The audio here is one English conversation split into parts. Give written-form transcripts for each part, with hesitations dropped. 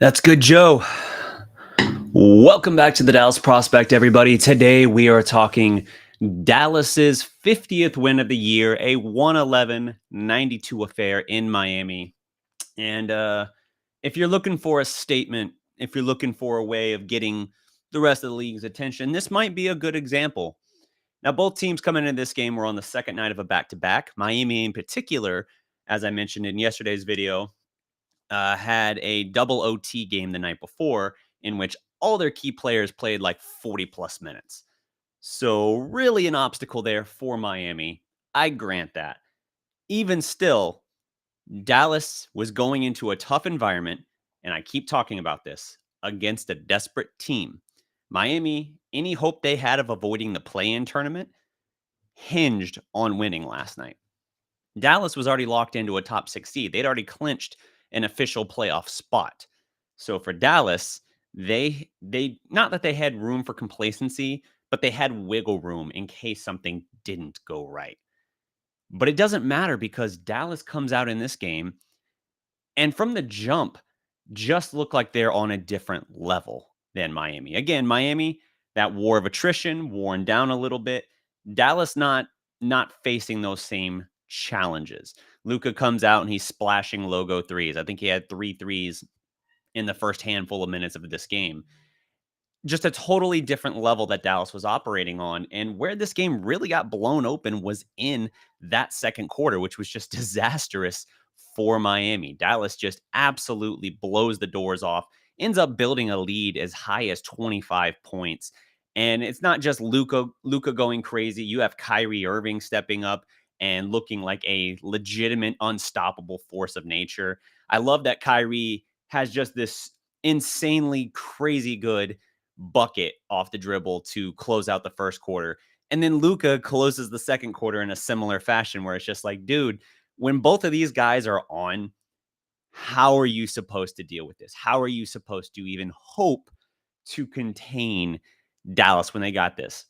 That's good, Joe. Welcome back to the Dallas Prospect, everybody. Today we are talking Dallas's 50th win of the year, a 111-92 affair in Miami. And if you're looking for a statement, if you're looking for a way of getting the rest of the league's attention, this might be a good example. Now, both teams coming into this game were on the second night of a back-to-back. Miami in particular, as I mentioned in yesterday's video, had a double OT game the night before in which all their key players played like 40 plus minutes. So, really, an obstacle there for Miami. I grant that. Even still, Dallas was going into a tough environment, and I keep talking about this, against a desperate team. Miami, any hope they had of avoiding the play in tournament hinged on winning last night. Dallas was already locked into a top 6 seed. They'd already clinched an official playoff spot. So for Dallas, they not that they had room for complacency, but they had wiggle room in case something didn't go right. But it doesn't matter because Dallas comes out in this game and from the jump just look like they're on a different level than Miami. Again, Miami, that war of attrition, worn down a little bit. Dallas not facing those same challenges. Luka comes out and he's splashing logo threes. I think he had 3 threes in the first handful of minutes of this game. Just a totally different level that Dallas was operating on. And where this game really got blown open was in that second quarter, which was just disastrous for Miami. Dallas just absolutely blows the doors off, ends up building a lead as high as 25 points. And it's not just Luka going crazy. You have Kyrie Irving stepping up and looking like a legitimate, unstoppable force of nature. I love that Kyrie has just this insanely crazy good bucket off the dribble to close out the first quarter. And then Luka closes the second quarter in a similar fashion where it's just like, dude, when both of these guys are on, how are you supposed to deal with this? How are you supposed to even hope to contain Dallas when they got this?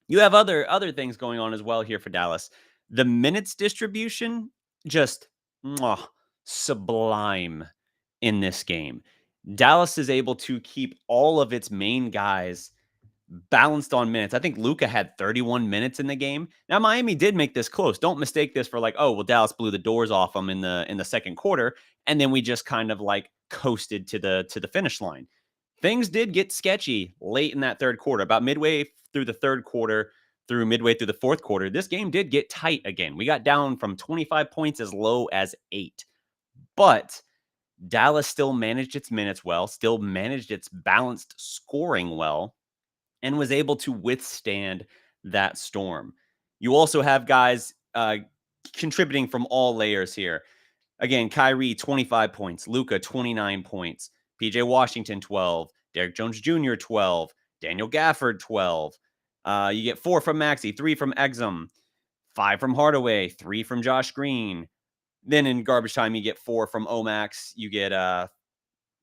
You have other things going on as well here for Dallas. The minutes distribution just sublime in this game. Dallas is able to keep all of its main guys balanced on minutes. I think Luka had 31 minutes in the game. Now Miami did make this close. Don't mistake this for like, oh, well, Dallas blew the doors off them in the second quarter, and then we just kind of like coasted to the finish line. Things did get sketchy late in that third quarter. About midway through the third quarter, through midway through the fourth quarter, this game did get tight again. We got down from 25 points as low as 8. But Dallas still managed its minutes well, still managed its balanced scoring well, and was able to withstand that storm. You also have guys contributing from all layers here. Again, Kyrie, 25 points. Luka, 29 points. PJ Washington, 12. Derrick Jones Jr., 12. Daniel Gafford, 12. You get 4 from Maxey, 3 from Exum, 5 from Hardaway, 3 from Josh Green. Then in garbage time, you get 4 from Omax. You get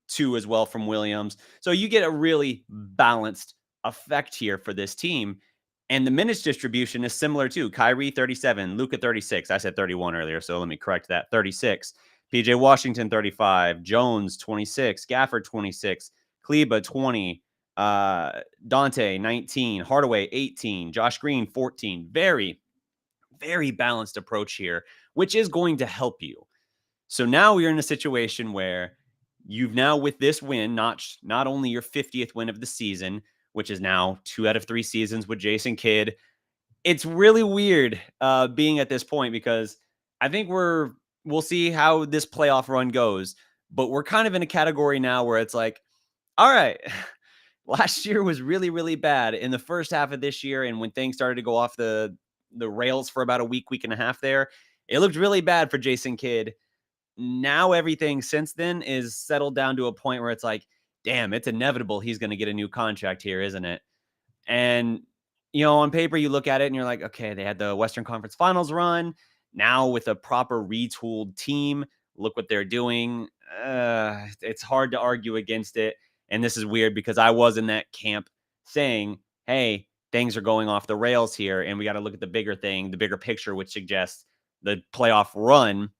2 as well from Williams. So you get a really balanced effect here for this team. And the minutes distribution is similar too. Kyrie, 37. Luka, 36. I said 31 earlier, so let me correct that. 36. PJ Washington, 35. Jones, 26. Gafford, 26. Kleba, 20. Dante, 19. Hardaway, 18. Josh Green, 14. Very, very balanced approach here, which is going to help you. So now we're in a situation where you've now, with this win, notched not only your 50th win of the season, which is now 2 out of 3 seasons with Jason Kidd. It's really weird being at this point because I think we'll see how this playoff run goes, but we're kind of in a category now where it's like, all right, last year was really, really bad in the first half of this year. And when things started to go off the rails for about a week and a half there, it looked really bad for Jason Kidd. Now everything since then is settled down to a point where it's like, damn, it's inevitable he's going to get a new contract here, isn't it? And, on paper, you look at it and you're like, okay, they had the Western Conference Finals run. Now with a proper retooled team, look what they're doing. It's hard to argue against it. And this is weird because I was in that camp saying, hey, things are going off the rails here. And we got to look at the bigger thing, the bigger picture, which suggests the playoff run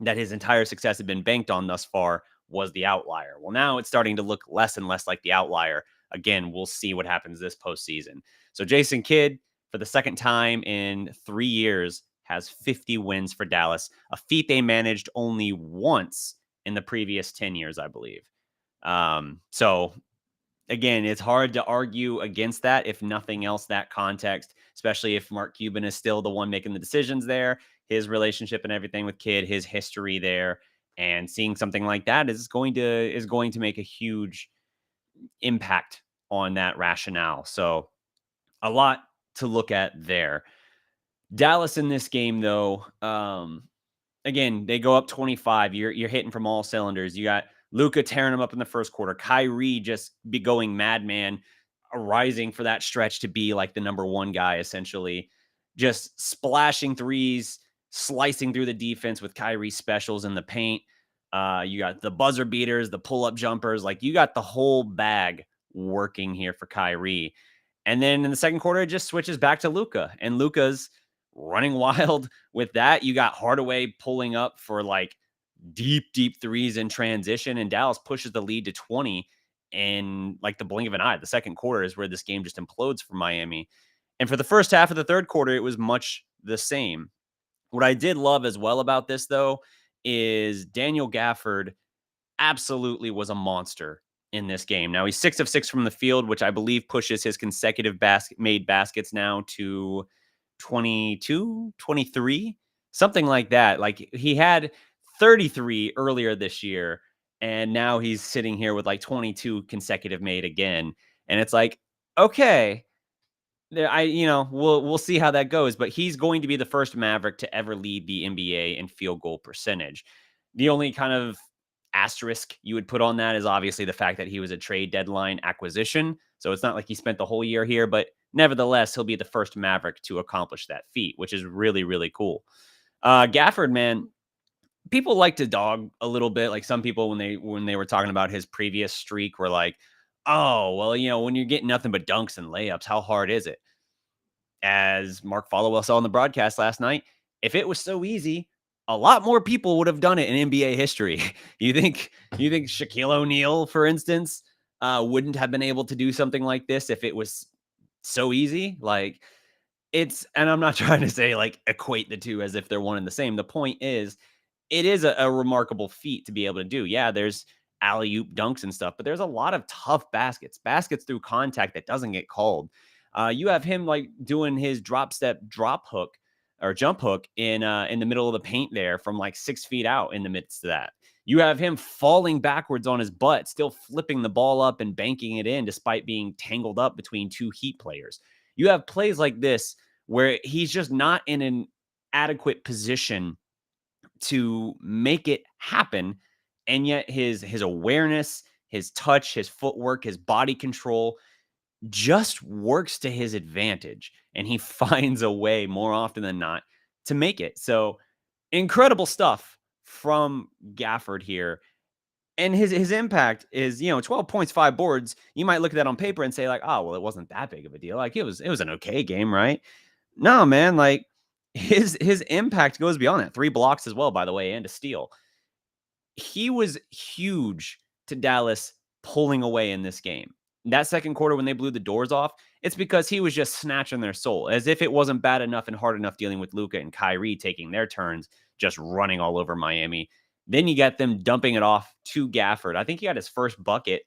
that his entire success had been banked on thus far was the outlier. Well, now it's starting to look less and less like the outlier. Again, we'll see what happens this postseason. So Jason Kidd, for the second time in 3 years, has 50 wins for Dallas, a feat they managed only once in the previous 10 years, I believe. So again, it's hard to argue against that, if nothing else, that context, especially if Mark Cuban is still the one making the decisions there, his relationship and everything with Kidd, his history there, and seeing something like that is going to make a huge impact on that rationale. So a lot to look at there. Dallas in this game, though, again, they go up 25. You're hitting from all cylinders. You got Luka tearing them up in the first quarter. Kyrie just be going madman, arising for that stretch to be like the number one guy, essentially. Just splashing threes, slicing through the defense with Kyrie specials in the paint. You got the buzzer beaters, the pull-up jumpers. Like, you got the whole bag working here for Kyrie. And then in the second quarter, it just switches back to Luka. And Luka's running wild with that. You got Hardaway pulling up for like deep threes in transition, and Dallas pushes the lead to 20 in like the blink of an eye. The second quarter is where this game just implodes for Miami. And for the first half of the third quarter, it was much the same. What I did love as well about this, though, is Daniel Gafford absolutely was a monster in this game. Now he's 6 of 6 from the field, which I believe pushes his consecutive made baskets now to 22, 23, something like that. Like, he had 33 earlier this year, and now he's sitting here with like 22 consecutive made again. And it's like, okay, we'll see how that goes, but he's going to be the first Maverick to ever lead the NBA in field goal percentage. The only kind of asterisk you would put on that is obviously the fact that he was a trade deadline acquisition. So it's not like he spent the whole year here, but nevertheless, he'll be the first Maverick to accomplish that feat, which is really, really cool. Gafford, man, people like to dog a little bit. Like, some people, when they were talking about his previous streak, were like, oh, well, when you're getting nothing but dunks and layups, how hard is it? As Mark Followell saw on the broadcast last night, if it was so easy, a lot more people would have done it in NBA history. You think Shaquille O'Neal, for instance, wouldn't have been able to do something like this if it was so easy? Like, and I'm not trying to say like equate the two as if they're one and the same. The point is, it is a remarkable feat to be able to do. Yeah, there's alley-oop dunks and stuff, but there's a lot of tough baskets through contact that doesn't get called. You have him like doing his drop step drop hook or jump hook in the middle of the paint there from like 6 feet out in the midst of that. You have him falling backwards on his butt, still flipping the ball up and banking it in despite being tangled up between two Heat players. You have plays like this where he's just not in an adequate position to make it happen, and yet his awareness, his touch, his footwork, his body control just works to his advantage, and he finds a way more often than not to make it. So incredible stuff from Gafford here. And his impact is, 12 points, 5 boards. You might look at that on paper and say like, oh, well, it wasn't that big of a deal. Like, it was an okay game, right? No, man, like, his impact goes beyond that. 3 blocks as well, by the way, and a steal. He was huge to Dallas pulling away in this game. That second quarter, when they blew the doors off, it's because he was just snatching their soul, as if it wasn't bad enough and hard enough dealing with Luka and Kyrie taking their turns, just running all over Miami. Then you got them dumping it off to Gafford. I think he got his first bucket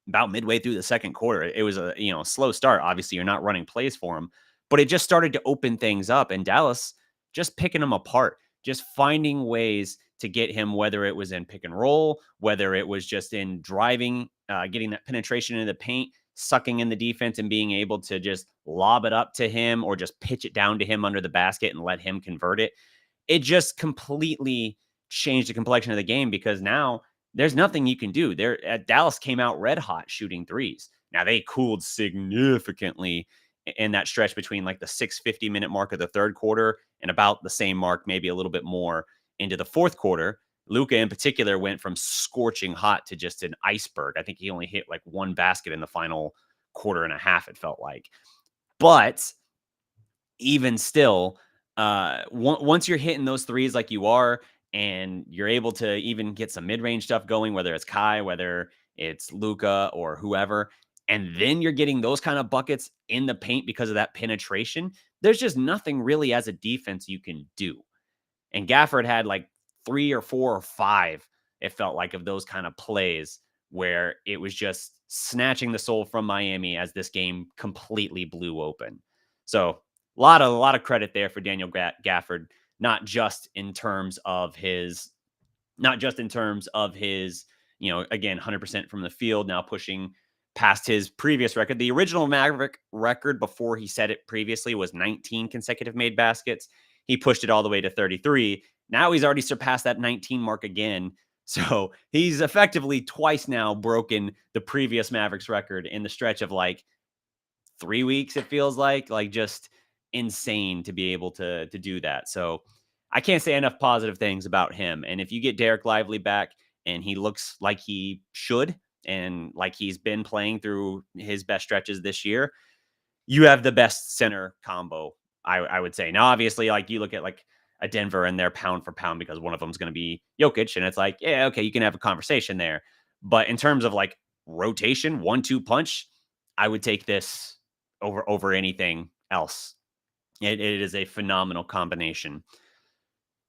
about midway through the second quarter. It was a slow start. Obviously, you're not running plays for him, but it just started to open things up, and Dallas just picking him apart, just finding ways to get him, whether it was in pick and roll, whether it was just in driving, getting that penetration into the paint, sucking in the defense and being able to just lob it up to him or just pitch it down to him under the basket and let him convert it. It just completely changed the complexion of the game, because now there's nothing you can do. Dallas came out red hot shooting threes. Now they cooled significantly in that stretch between like the 6:50-minute mark of the third quarter and about the same mark, maybe a little bit more, into the fourth quarter. Luka in particular went from scorching hot to just an iceberg. I think he only hit like 1 basket in the final quarter and a half, it felt like. But even still, once you're hitting those threes like you are, and you're able to even get some mid-range stuff going, whether it's Kai, whether it's Luka or whoever, and then you're getting those kind of buckets in the paint because of that penetration, there's just nothing really as a defense you can do. And Gafford had like 3 or 4 or 5, it felt like, of those kind of plays where it was just snatching the soul from Miami as this game completely blew open. So a lot of credit there for Daniel Gafford, not just in terms of his not just in terms of his, again, 100% from the field, now pushing past his previous record. The original Maverick record before he set it previously was 19 consecutive made baskets. He pushed it all the way to 33. Now he's already surpassed that 19 mark again. So he's effectively twice now broken the previous Mavericks record in the stretch of like 3 weeks, it feels like just insane to be able to do that. So I can't say enough positive things about him. And if you get Derek Lively back and he looks like he should, and like he's been playing through his best stretches this year, you have the best center combo, I would say. Now, obviously, like you look at like a Denver and they're pound for pound because one of them is going to be Jokic, and it's like, yeah, okay, you can have a conversation there. But in terms of like rotation, 1-2 punch, I would take this over anything else. It is a phenomenal combination.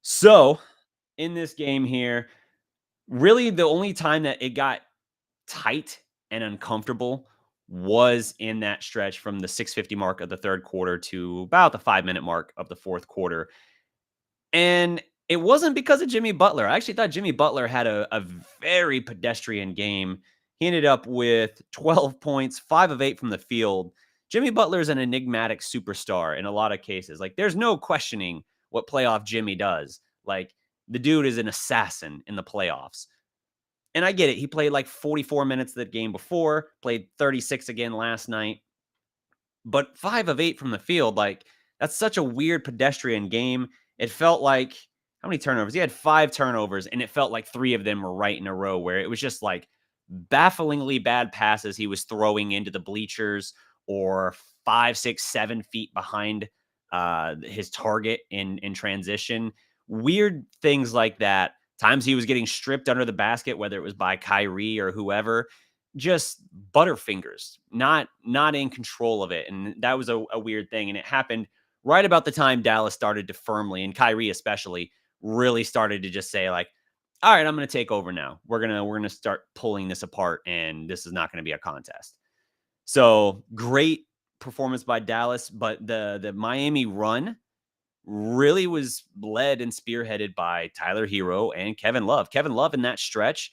So in this game here, really the only time that it got tight and uncomfortable was in that stretch from the 6:50 mark of the third quarter to about the 5-minute mark of the fourth quarter. And it wasn't because of Jimmy Butler. I actually thought Jimmy Butler had a very pedestrian game. He ended up with 12 points, 5 of 8 from the field. Jimmy Butler is an enigmatic superstar in a lot of cases. Like, there's no questioning what playoff Jimmy does. Like, the dude is an assassin in the playoffs. And I get it. He played like 44 minutes the game before, played 36 again last night. But 5 of 8 from the field, like, that's such a weird pedestrian game. It felt like, how many turnovers? He had 5 turnovers, and it felt like 3 of them were right in a row, where it was just like bafflingly bad passes he was throwing into the bleachers, or 5, 6, 7 feet behind his target in transition. Weird things like that. Times he was getting stripped under the basket, whether it was by Kyrie or whoever, just butterfingers, not in control of it. And that was a weird thing. And it happened right about the time Dallas started to firmly, and Kyrie especially, really started to just say like, all right, I'm going to take over now. We're going to start pulling this apart, and this is not going to be a contest. So great performance by Dallas, but the Miami run really was led and spearheaded by Tyler Hero and Kevin Love. Kevin Love in that stretch,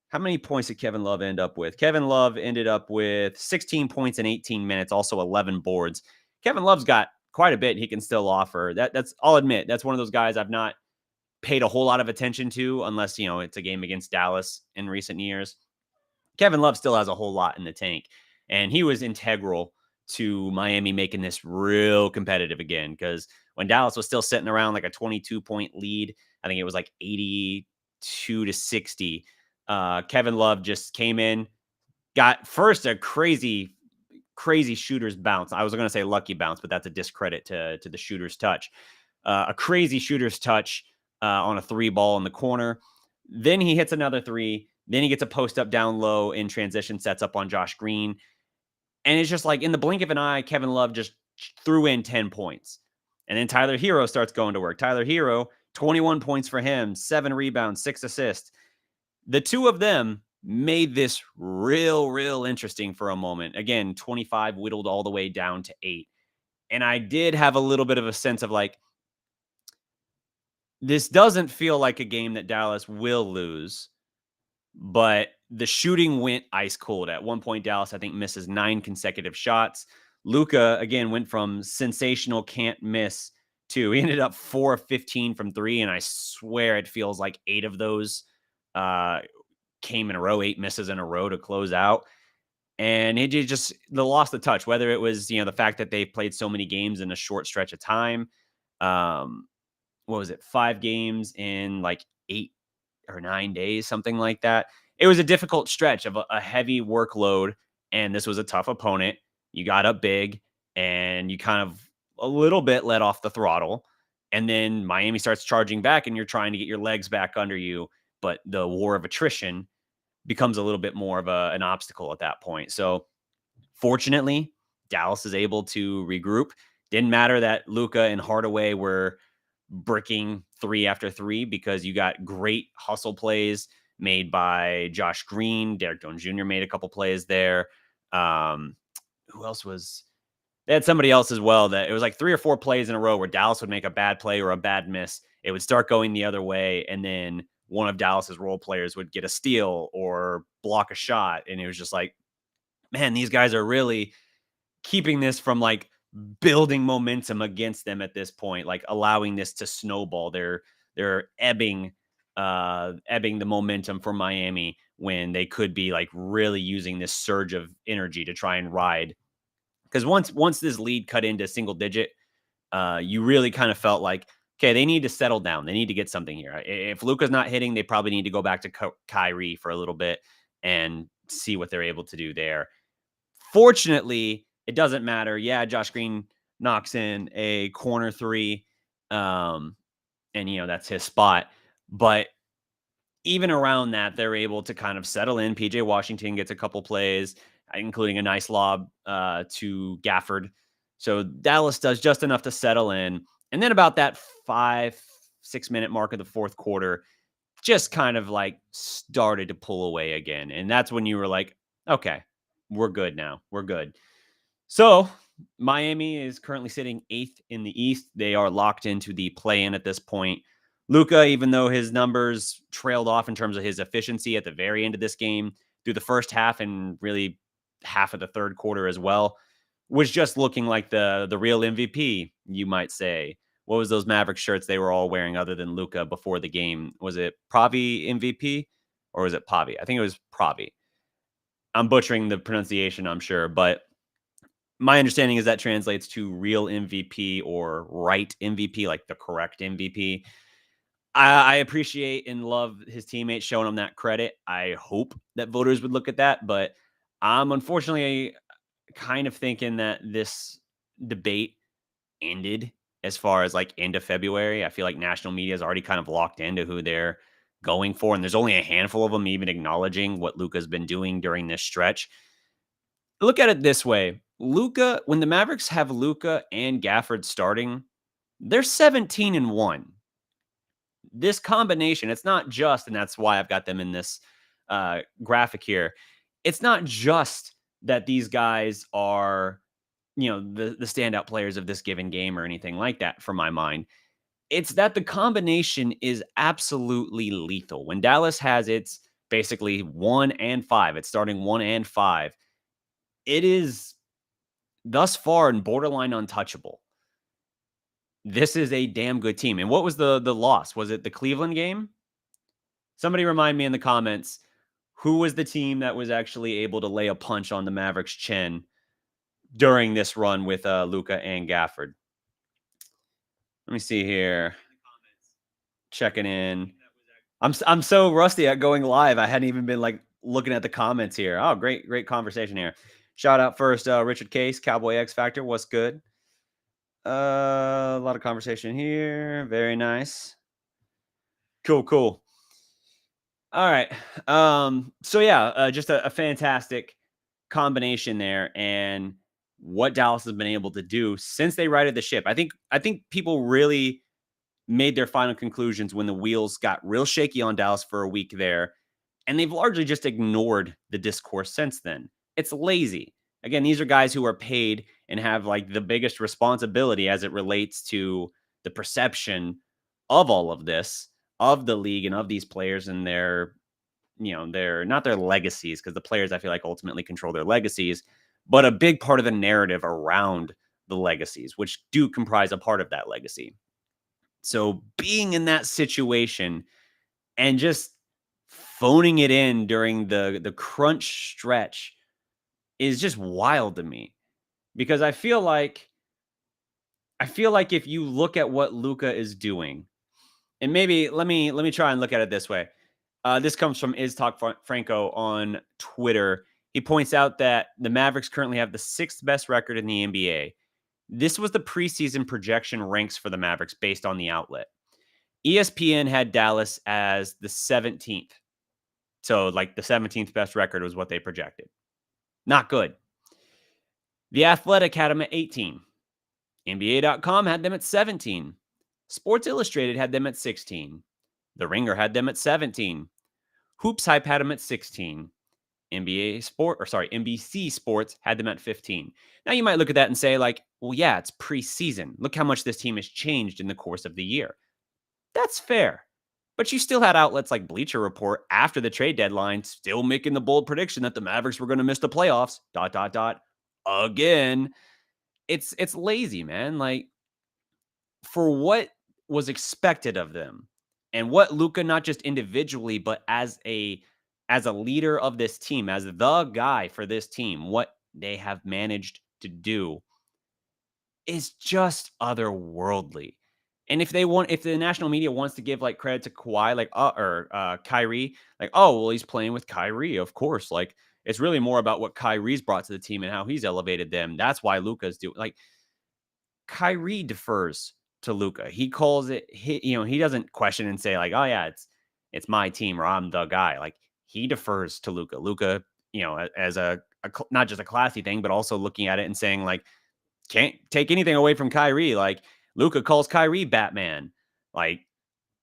how many points did Kevin Love end up with? Kevin Love ended up with 16 points in 18 minutes, also 11 boards. Kevin Love's got quite a bit he can still offer. That's, I'll admit, that's one of those guys I've not paid a whole lot of attention to, unless, it's a game against Dallas in recent years. Kevin Love still has a whole lot in the tank, and he was integral to Miami making this real competitive again, because when Dallas was still sitting around like a 22-point lead, I think it was like 82-60. Kevin Love just came in, got first a crazy shooter's bounce. I was going to say lucky bounce, but that's a discredit to the shooter's touch. A crazy shooter's touch on a 3 ball in the corner. Then he hits another 3. Then he gets a post up down low in transition, sets up on Josh Green. And it's just like in the blink of an eye, Kevin Love just threw in 10 points. And then Tyler Hero starts going to work. Tyler Hero, 21 points for him, 7 rebounds, 6 assists. The two of them made this real interesting for a moment. Again, 25 whittled all the way down to 8. And I did have a little bit of a sense of like, this doesn't feel like a game that Dallas will lose, but the shooting went ice cold. At one point, Dallas, I think, misses 9 consecutive shots. Luka, again, went from sensational can't miss to, he ended up 4 of 15 from 3, and I swear it feels like 8 of those came in a row, 8 misses in a row to close out. And it just lost the touch, whether it was, the fact that they played so many games in a short stretch of time. What was it? 5 games in like 8 or 9 days, something like that. It was a difficult stretch of a heavy workload, and this was a tough opponent. You got up big, and you kind of a little bit let off the throttle. And then Miami starts charging back and you're trying to get your legs back under you. But the war of attrition becomes a little bit more of an obstacle at that point. So fortunately, Dallas is able to regroup. Didn't matter that Luka and Hardaway were bricking 3 after 3 because you got great hustle plays made by Josh Green. Derek Jones Jr. made a couple plays there. Who else was? They had somebody else as well that it was like 3 or 4 plays in a row where Dallas would make a bad play or a bad miss. It would start going the other way, and then one of Dallas's role players would get a steal or block a shot, and it was just like, man, these guys are really keeping this from like building momentum against them at this point, like allowing this to snowball. They're ebbing the momentum for Miami when they could be like really using this surge of energy to try and ride. Because once this lead cut into single digit, you really kind of felt like, okay, they need to settle down. They need to get something here. If Luka's not hitting, they probably need to go back to Kyrie for a little bit and see what they're able to do there. Fortunately, it doesn't matter. Yeah, Josh Green knocks in a corner 3, and that's his spot. But even around that, they're able to kind of settle in. PJ Washington gets a couple plays, including a nice lob to Gafford. So Dallas does just enough to settle in. And then about that 5-6 minute mark of the fourth quarter, just kind of like started to pull away again. And that's when you were like, okay, we're good now. We're good. So Miami is currently sitting 8th in the East. They are locked into the play-in at this point. Luka, even though his numbers trailed off in terms of his efficiency at the very end of this game, through the first half and really half of the third quarter as well, was just looking like the real MVP, you might say. What was those Maverick shirts they were all wearing other than Luka before the game? Was it Pravi MVP or was it Pavi? I think it was Pravi. I'm butchering the pronunciation, I'm sure, but my understanding is that translates to real MVP or right MVP, like the correct MVP. I appreciate and love his teammates showing him that credit. I hope that voters would look at that, but I'm unfortunately kind of thinking that this debate ended as far as like end of February. I feel like national media is already kind of locked into who they're going for, and there's only a handful of them even acknowledging what Luka's been doing during this stretch. Look at it this way. Luka, when the Mavericks have Luka and Gafford starting, they're 17-1. This combination, it's not just, and that's why I've got them in this graphic here. It's not just that these guys are, the standout players of this given game or anything like that, for my mind. It's that the combination is absolutely lethal. When Dallas has its basically 1 and 5, it's starting 1 and 5. It is thus far and borderline untouchable. This is a damn good team. And what was the loss? Was it the Cleveland game? Somebody remind me in the comments, who was the team that was actually able to lay a punch on the Mavericks' chin during this run with Luka and Gafford? Let me see here. Checking in. I'm so rusty at going live. I hadn't even been like looking at the comments here. Oh, great conversation here. Shout out first, Richard Case, Cowboy X Factor. What's good? A lot of conversation here. Very nice. Cool. All right. So yeah, just a fantastic combination there, and what Dallas has been able to do since they righted the ship. I think people really made their final conclusions when the wheels got real shaky on Dallas for a week there, and they've largely just ignored the discourse since then. It's lazy. Again, these are guys who are paid and have like the biggest responsibility as it relates to the perception of all of this, of the league and of these players and their not their legacies, because the players I feel like ultimately control their legacies, but a big part of the narrative around the legacies, which do comprise a part of that legacy. So being in that situation and just phoning it in during the crunch stretch is just wild to me, because I feel like if you look at what Luka is doing, and maybe let me try and look at it this way. This comes from Is Talk Franco on Twitter. He points out that the Mavericks currently have the 6th best record in the NBA. This was the preseason projection ranks for the Mavericks based on the outlet. ESPN had Dallas as the 17th. So, like, the 17th best record was what they projected. Not good. The Athletic had them at 18. NBA.com had them at 17. Sports Illustrated had them at 16. The Ringer had them at 17. Hoops Hype had them at 16. NBC Sports had them at 15. Now you might look at that and say, like, well, yeah, it's preseason. Look how much this team has changed in the course of the year. That's fair. But you still had outlets like Bleacher Report after the trade deadline still making the bold prediction that the Mavericks were going to miss the playoffs. ... Again. It's lazy, man. Like, for what was expected of them and what Luka, not just individually, but as a leader of this team, as the guy for this team, what they have managed to do is just otherworldly. And if the national media wants to give like credit to Kawhi, like Kyrie, like, oh well, he's playing with Kyrie, of course. Like, it's really more about what Kyrie's brought to the team and how he's elevated them. That's why Luka's doing. Like, Kyrie defers to Luka. He calls it. He doesn't question and say like, oh yeah, it's my team or I'm the guy. Like, he defers to Luka. Luka, as not just a classy thing, but also looking at it and saying like, can't take anything away from Kyrie. Like, Luka calls Kyrie Batman. Like,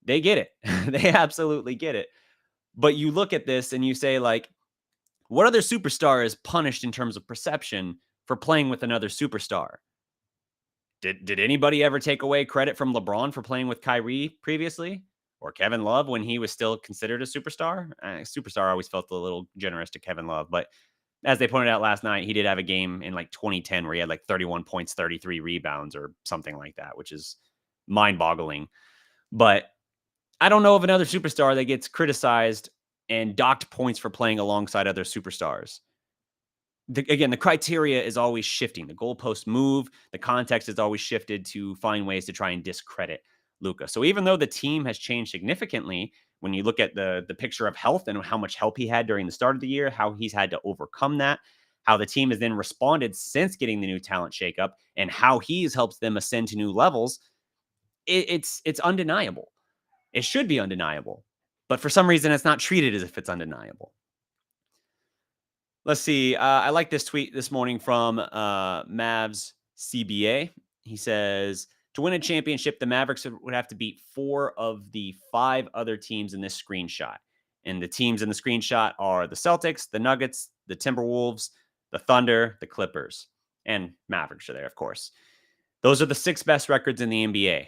they get it. They absolutely get it. But you look at this and you say like, what other superstar is punished in terms of perception for playing with another superstar? Did anybody ever take away credit from LeBron for playing with Kyrie previously? Or Kevin Love when he was still considered a superstar? Superstar always felt a little generous to Kevin Love, but as they pointed out last night, he did have a game in like 2010 where he had like 31 points, 33 rebounds or something like that, which is mind-boggling. But I don't know of another superstar that gets criticized and docked points for playing alongside other superstars. Again, the criteria is always shifting. The goalposts move. The context is always shifted to find ways to try and discredit Luka. So even though the team has changed significantly, when you look at the picture of health and how much help he had during the start of the year, how he's had to overcome that, how the team has then responded since getting the new talent shakeup, and how he's helped them ascend to new levels, it's undeniable. It should be undeniable. But for some reason, it's not treated as if it's undeniable. Let's see. I like this tweet this morning from Mavs CBA. He says, to win a championship, the Mavericks would have to beat 4 of the 5 other teams in this screenshot. And the teams in the screenshot are the Celtics, the Nuggets, the Timberwolves, the Thunder, the Clippers, and Mavericks are there, of course. Those are the 6 best records in the NBA.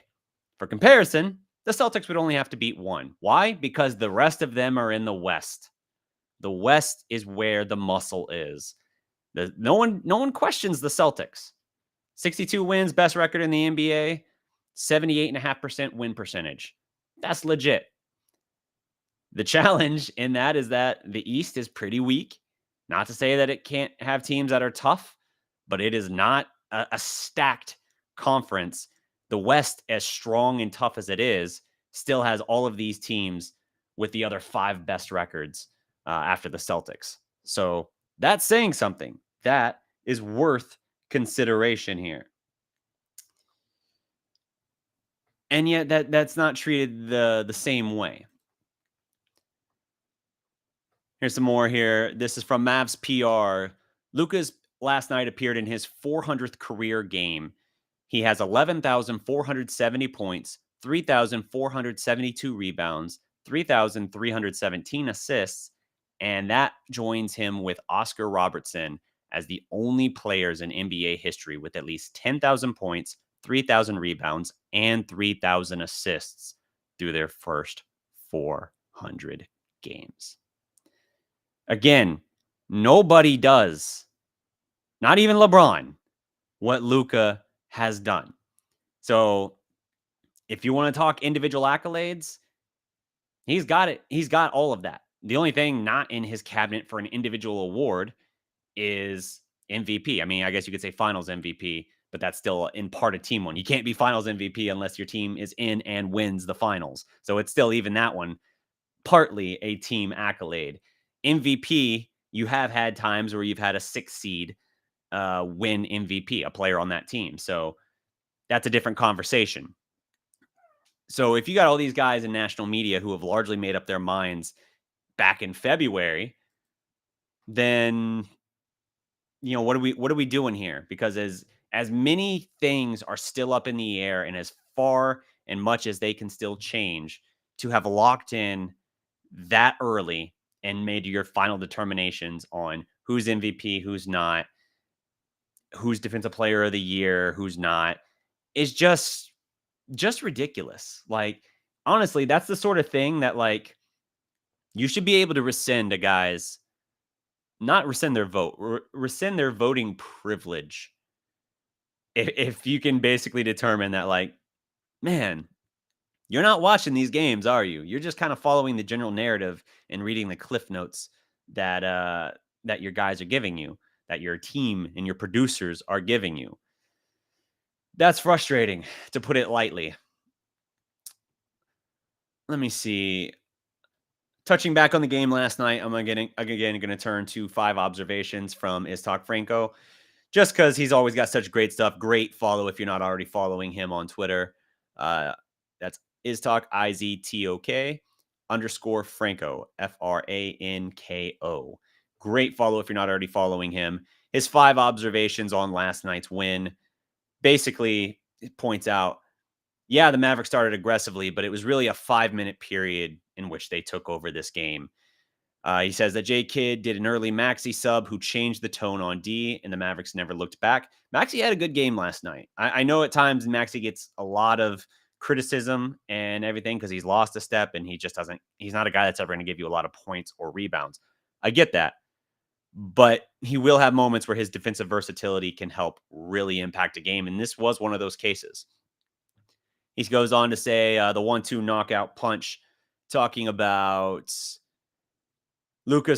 For comparison, the Celtics would only have to beat 1. Why? Because the rest of them are in the West. The West is where the muscle is. No one questions the Celtics. 62 wins, best record in the NBA, 78.5% win percentage. That's legit. The challenge in that is that the East is pretty weak. Not to say that it can't have teams that are tough, but it is not a stacked conference. The West, as strong and tough as it is, still has all of these teams with the other 5 best records after the Celtics. So that's saying something. That is worth consideration here. And yet that's not treated the same way. Here's some more here. This is from Mavs PR. Luka's last night appeared in his 400th career game. He has 11,470 points, 3,472 rebounds, 3,317 assists, and that joins him with Oscar Robertson as the only players in NBA history with at least 10,000 points, 3,000 rebounds, and 3,000 assists through their first 400 games. Again, nobody does, not even LeBron, what Luka has done. So if you want to talk individual accolades, he's got it. He's got all of that. The only thing not in his cabinet for an individual award is MVP. I mean, I guess you could say finals MVP, but that's still in part a team one. You can't be finals MVP unless your team is in and wins the finals. So it's still even that one, partly a team accolade. MVP, you have had times where you've had a 6 seed win MVP, a player on that team. So that's a different conversation. So if you got all these guys in national media who have largely made up their minds back in February, then what are we doing here? Because as many things are still up in the air and as far and much as they can still change, to have locked in that early and made your final determinations on who's MVP, who's not, who's defensive player of the year, who's not, is just ridiculous. Like, honestly, that's the sort of thing that, like, you should be able to rescind a guy's, not rescind their vote, rescind their voting privilege if you can basically determine that, like, man, you're not watching these games, are you? You're just kind of following the general narrative and reading the cliff notes that your guys are giving you, that your team and your producers are giving you. That's frustrating, to put it lightly. Let me see. Touching back on the game last night, I'm again going to turn to 5 observations from Istok Franco, just because he's always got such great stuff. Great follow if you're not already following him on Twitter. That's Istok, IZTOK _ Franco, FRANKO. Great follow if you're not already following him. His 5 observations on last night's win basically points out, yeah, the Mavericks started aggressively, but it was really a 5-minute period in which they took over this game. He says that J. Kidd did an early Maxey sub who changed the tone on D, and the Mavericks never looked back. Maxey had a good game last night. I know at times Maxey gets a lot of criticism and everything because he's lost a step and he's not a guy that's ever going to give you a lot of points or rebounds. I get that. But he will have moments where his defensive versatility can help really impact a game. And this was one of those cases. He goes on to say the 1-2 knockout punch, talking about Luka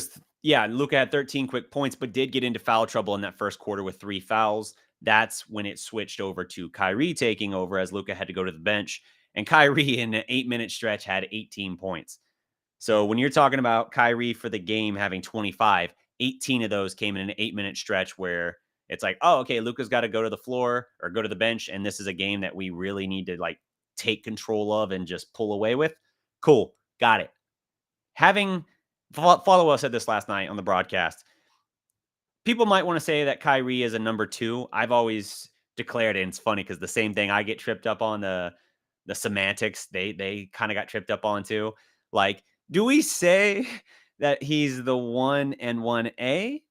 had 13 quick points, but did get into foul trouble in that first quarter with 3 fouls. That's when it switched over to Kyrie taking over as Luka had to go to the bench. And Kyrie in an 8-minute stretch had 18 points. So when you're talking about Kyrie for the game having 25, 18 of those came in an 8-minute stretch where it's like, oh, okay, Luka's got to go to the floor or go to the bench. And this is a game that we really need to like take control of and just pull away with. Cool. Got it. Follow us said this last night on the broadcast. People might want to say that Kyrie is a number 2. I've always declared it, and it's funny because the same thing I get tripped up on, the semantics, they kind of got tripped up on too. Like, do we say that he's the 1 and 1A?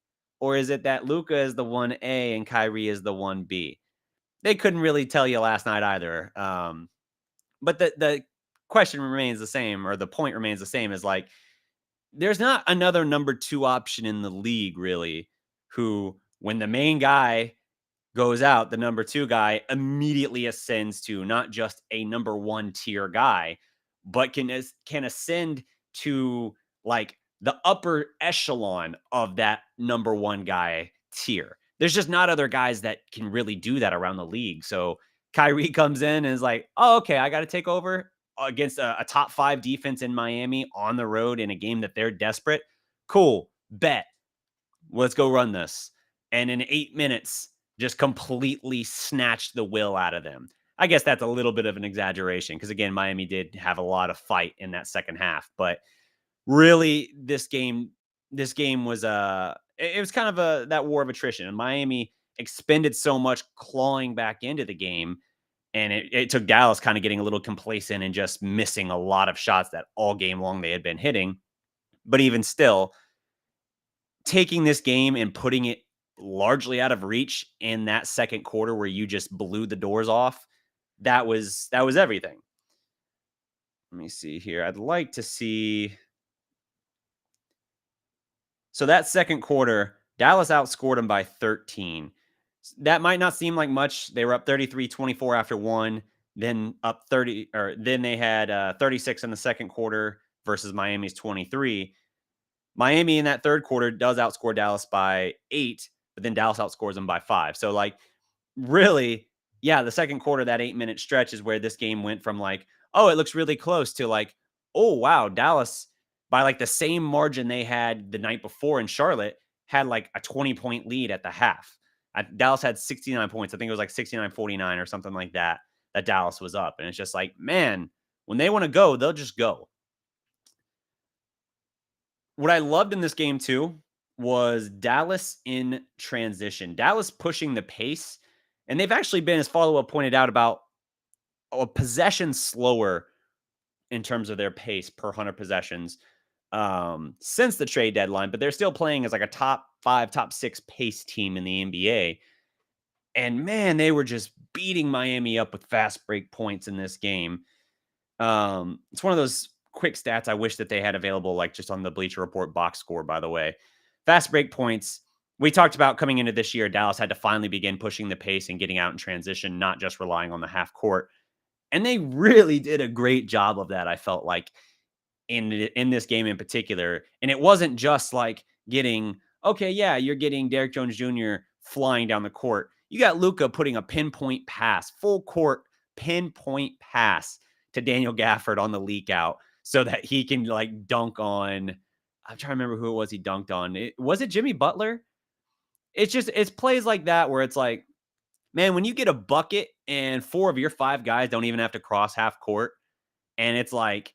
Or is it that Luka is the 1A and Kyrie is the 1B? They couldn't really tell you last night either. But the question remains the same, or the point remains the same, is like, there's not another number 2 option in the league, really, who, when the main guy goes out, the number 2 guy immediately ascends to not just a number 1 tier guy, but can ascend to like the upper echelon of that number 1 guy tier. There's just not other guys that can really do that around the league. So Kyrie comes in and is like, oh, okay, I got to take over against a top 5 defense in Miami on the road in a game that they're desperate. Cool. Bet. Let's go run this. And in 8 minutes, just completely snatched the will out of them. I guess that's a little bit of an exaggeration because, again, Miami did have a lot of fight in that second half. But really, this game was it was kind of that war of attrition. And Miami expended so much clawing back into the game. And it took Dallas kind of getting a little complacent and just missing a lot of shots that all game long they had been hitting. But even still, taking this game and putting it largely out of reach in that second quarter where you just blew the doors off, that was everything. Let me see here. I'd like to see. So that second quarter, Dallas outscored them by 13. That might not seem like much. They were up 33-24 after one, then up 30, or then they had 36 in the second quarter versus Miami's 23. Miami in that third quarter does outscore Dallas by 8, but then Dallas outscores them by 5. So, like, really, yeah, the second quarter, that 8-minute stretch is where this game went from like, oh, it looks really close to like, oh, wow, Dallas, by like the same margin they had the night before in Charlotte, had like a 20-point lead at the half. Dallas had 69 points. I think it was like 69-49 or something like that Dallas was up. And it's just like, man, when they want to go, they'll just go. What I loved in this game too was Dallas in transition. Dallas pushing the pace. And they've actually been, as follow-up pointed out, about a possession slower in terms of their pace per 100 possessions since the trade deadline, but they're still playing as like a top 5, top 6 pace team in the NBA. And man, they were just beating Miami up with fast break points in this game. It's one of those quick stats I wish that they had available, like just on the Bleacher Report box score, by the way. Fast break points. We talked about coming into this year, Dallas had to finally begin pushing the pace and getting out in transition, not just relying on the half court. And they really did a great job of that, I felt like, in this game in particular. And it wasn't just like getting, okay, yeah, you're getting Derrick Jones Jr. flying down the court. You got Luka putting a pinpoint pass, full court pinpoint pass to Daniel Gafford on the leak out so that he can like dunk on. I'm trying to remember who it was he dunked on. Was it Jimmy Butler? It's plays like that where it's like, man, when you get a bucket and 4 of your 5 guys don't even have to cross half court, and it's like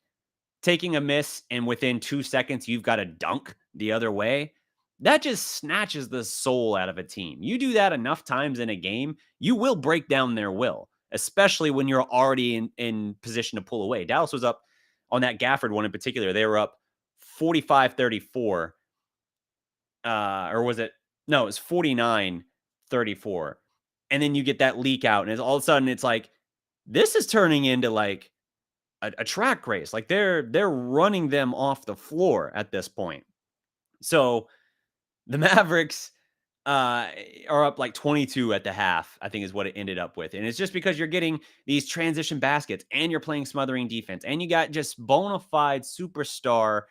taking a miss and within 2 seconds you've got a dunk the other way, that just snatches the soul out of a team. You do that enough times in a game, you will break down their will, especially when you're already in position to pull away. Dallas was up on that Gafford one in particular. They were up 45-34. Or was it? No, it was 49-34. And then you get that leak out, and all of a sudden it's like, this is turning into like a track race. Like they're running them off the floor at this point. So the Mavericks are up like 22 at the half, I think is what it ended up with. And it's just because you're getting these transition baskets and you're playing smothering defense and you got just bona fide superstar,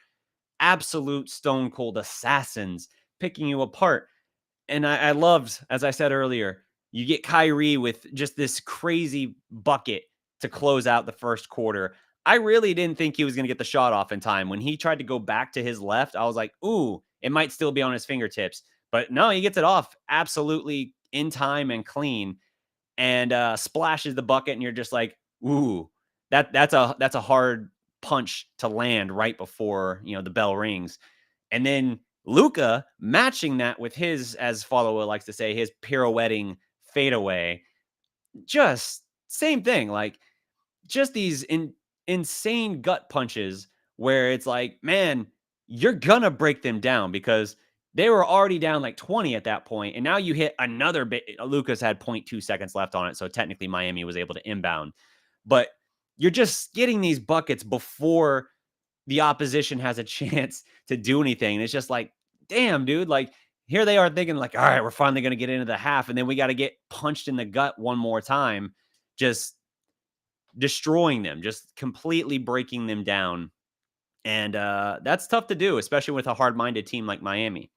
absolute stone cold assassins picking you apart. And I loved, as I said earlier, you get Kyrie with just this crazy bucket to close out the first quarter. I really didn't think he was going to get the shot off in time. When he tried to go back to his left, I was like, ooh, it might still be on his fingertips. But no, he gets it off absolutely in time and clean, and splashes the bucket. And you're just like, ooh, that's a hard punch to land right before, the bell rings. And then Luka matching that with his, as Follower likes to say, his pirouetting fadeaway. Just same thing. Like just these insane gut punches where it's like, man, you're gonna break them down because they were already down like 20 at that point, and now you hit another bit. Lucas had 0.2 seconds left on it, so technically Miami was able to inbound. But you're just getting these buckets before the opposition has a chance to do anything. And it's just like, damn, dude, like here they are thinking like, all right, we're finally going to get into the half. And then we got to get punched in the gut one more time, just destroying them, just completely breaking them down. And that's tough to do, especially with a hard-minded team like Miami.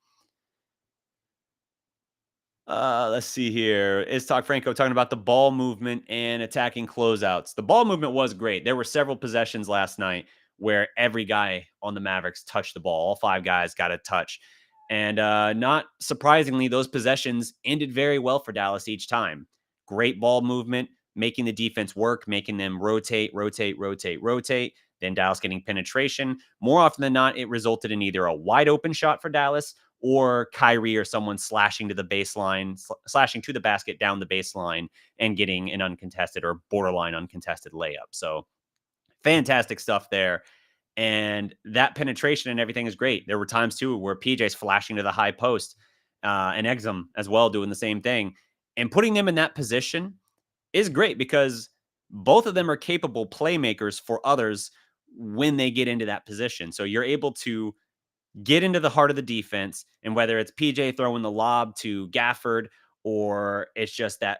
Let's see here. Is Talk Franco talking about the ball movement and attacking closeouts? The ball movement was great. There were several possessions last night where every guy on the Mavericks touched the ball. All 5 guys got a touch. And not surprisingly, those possessions ended very well for Dallas each time. Great ball movement, making the defense work, making them rotate. Then Dallas getting penetration. More often than not, it resulted in either a wide open shot for Dallas or Kyrie or someone slashing to the baseline, slashing to the basket down the baseline and getting an uncontested or borderline uncontested layup. So fantastic stuff there. And that penetration and everything is great. There were times too where PJ's flashing to the high post and Exum as well doing the same thing. And putting them in that position is great because both of them are capable playmakers for others when they get into that position. So you're able to get into the heart of the defense, and whether it's PJ throwing the lob to Gafford or it's just that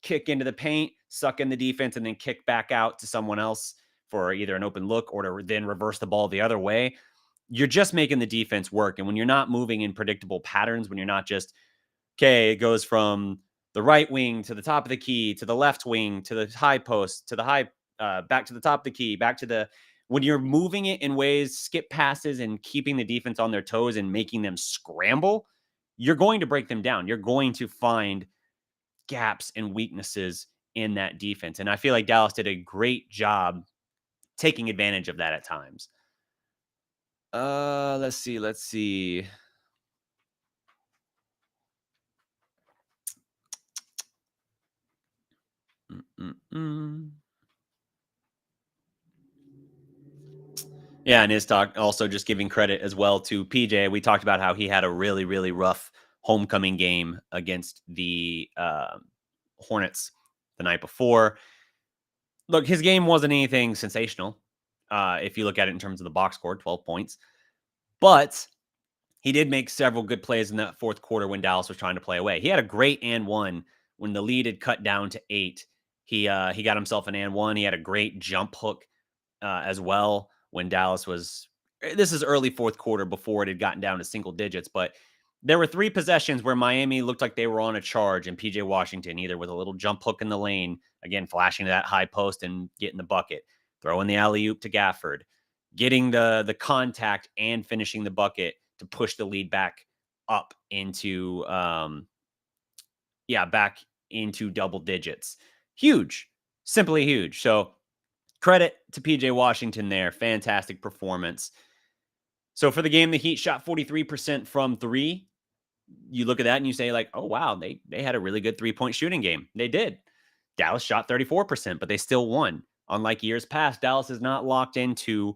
kick into the paint, suck in the defense, and then kick back out to someone else for either an open look or to then reverse the ball the other way, you're just making the defense work. And when you're not moving in predictable patterns, when you're not just, okay, it goes from the right wing to the top of the key, to the left wing, to the high post, to the high, back to the top of the key, back to the, when you're moving it in ways, skip passes and keeping the defense on their toes and making them scramble, you're going to break them down. You're going to find gaps and weaknesses in that defense. And I feel like Dallas did a great job taking advantage of that at times. Let's see. Yeah, and his talk also just giving credit as well to PJ. We talked about how he had a really, really rough homecoming game against the Hornets the night before. Look, his game wasn't anything sensational. If you look at it in terms of the box score, 12 points. But he did make several good plays in that fourth quarter when Dallas was trying to play away. He had a great and one when the lead had cut down to 8. He got himself an and one. He had a great jump hook as well when Dallas was. This is early fourth quarter before it had gotten down to single digits, but there were 3 possessions where Miami looked like they were on a charge, and PJ Washington either with a little jump hook in the lane, again flashing to that high post and getting the bucket, throwing the alley oop to Gafford, getting the contact and finishing the bucket to push the lead back up into back into double digits. Huge, simply huge. So credit to PJ Washington there. Fantastic performance. So for the game, the Heat shot 43% from 3. You look at that and you say like, oh, wow, they had a really good 3-point shooting game. They did. Dallas shot 34%, but they still won. Unlike years past, Dallas is not locked into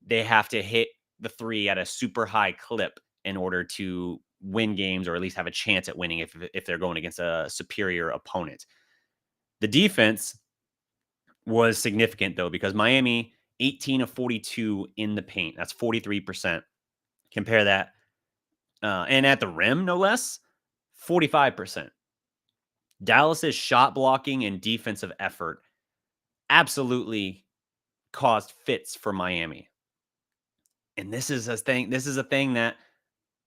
they have to hit the 3 at a super high clip in order to win games or at least have a chance at winning if they're going against a superior opponent. The defense was significant, though, because Miami, 18 of 42 in the paint. That's 43%. Compare that. And at the rim, no less, 45%. Dallas's shot blocking and defensive effort absolutely caused fits for Miami. And this is a thing that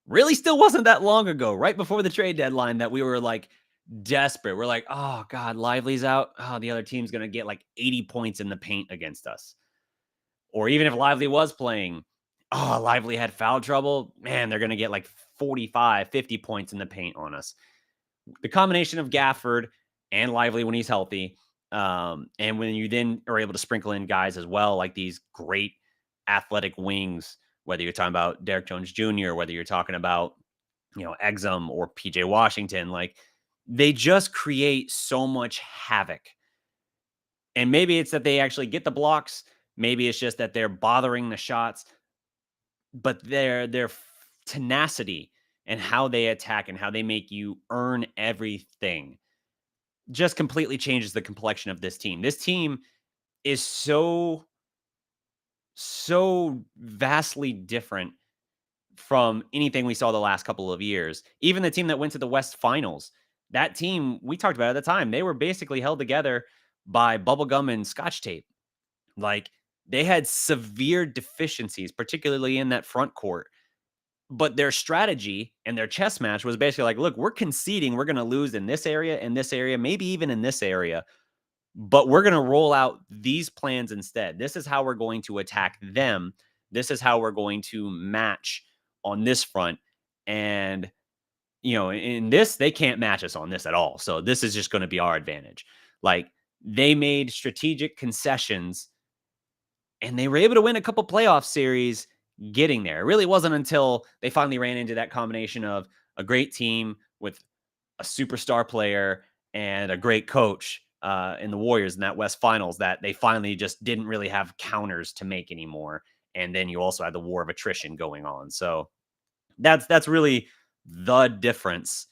really still wasn't that long ago, right before the trade deadline, that we were like desperate. We're like, oh God, Lively's out. Oh, the other team's going to get like 80 points in the paint against us. Or even if Lively was playing, oh, Lively had foul trouble. Man, they're going to get like 45, 50 points in the paint on us. The combination of Gafford and Lively when he's healthy, and when you then are able to sprinkle in guys as well, like these great athletic wings, whether you're talking about Derek Jones Jr., whether you're talking about, Exum or PJ Washington, like they just create so much havoc. And maybe it's that they actually get the blocks. Maybe it's just that they're bothering the shots, but their tenacity and how they attack and how they make you earn everything just completely changes the complexion of this team. This team is so vastly different from anything we saw the last couple of years. Even the team that went to the West Finals, that team we talked about at the time, they were basically held together by bubblegum and scotch tape. Like they had severe deficiencies, particularly in that front court. But their strategy and their chess match was basically like, look, we're conceding. We're going to lose in this area, maybe even in this area. But we're going to roll out these plans instead. This is how we're going to attack them. This is how we're going to match on this front. And, in this, they can't match us on this at all. So this is just going to be our advantage. Like they made strategic concessions and they were able to win a couple playoff series getting there. It really wasn't until they finally ran into that combination of a great team with a superstar player and a great coach in the Warriors in that West Finals that they finally just didn't really have counters to make anymore. And then you also had the war of attrition going on. So that's really the difference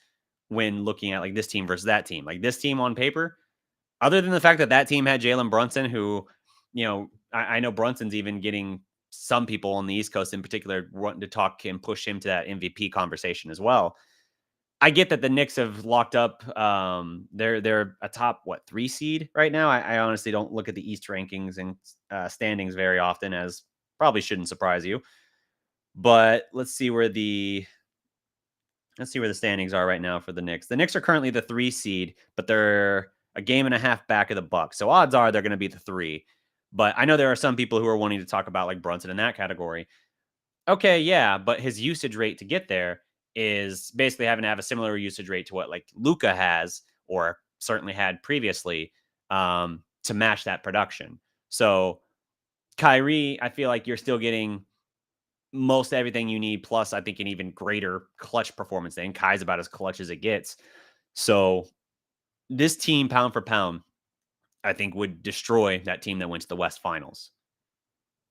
when looking at like this team versus that team. Like this team on paper, other than the fact that team had Jalen Brunson, who, I know Brunson's even getting some people on the East Coast in particular wanting to talk and push him to that MVP conversation as well. I get that the Knicks have locked up. They're a top 3 seed right now. I honestly don't look at the East rankings and standings very often, as probably shouldn't surprise you. But let's see where the standings are right now for the Knicks. The Knicks are currently the 3 seed, but they're a game and a half back of the Bucks. So odds are they're going to be the 3. But I know there are some people who are wanting to talk about like Brunson in that category. Okay, yeah, but his usage rate to get there is basically having to have a similar usage rate to what like Luka has or certainly had previously to match that production. So Kyrie, I feel like you're still getting most everything you need, plus I think an even greater clutch performance than Kai's about as clutch as it gets. So this team, pound for pound, I think would destroy that team that went to the West Finals.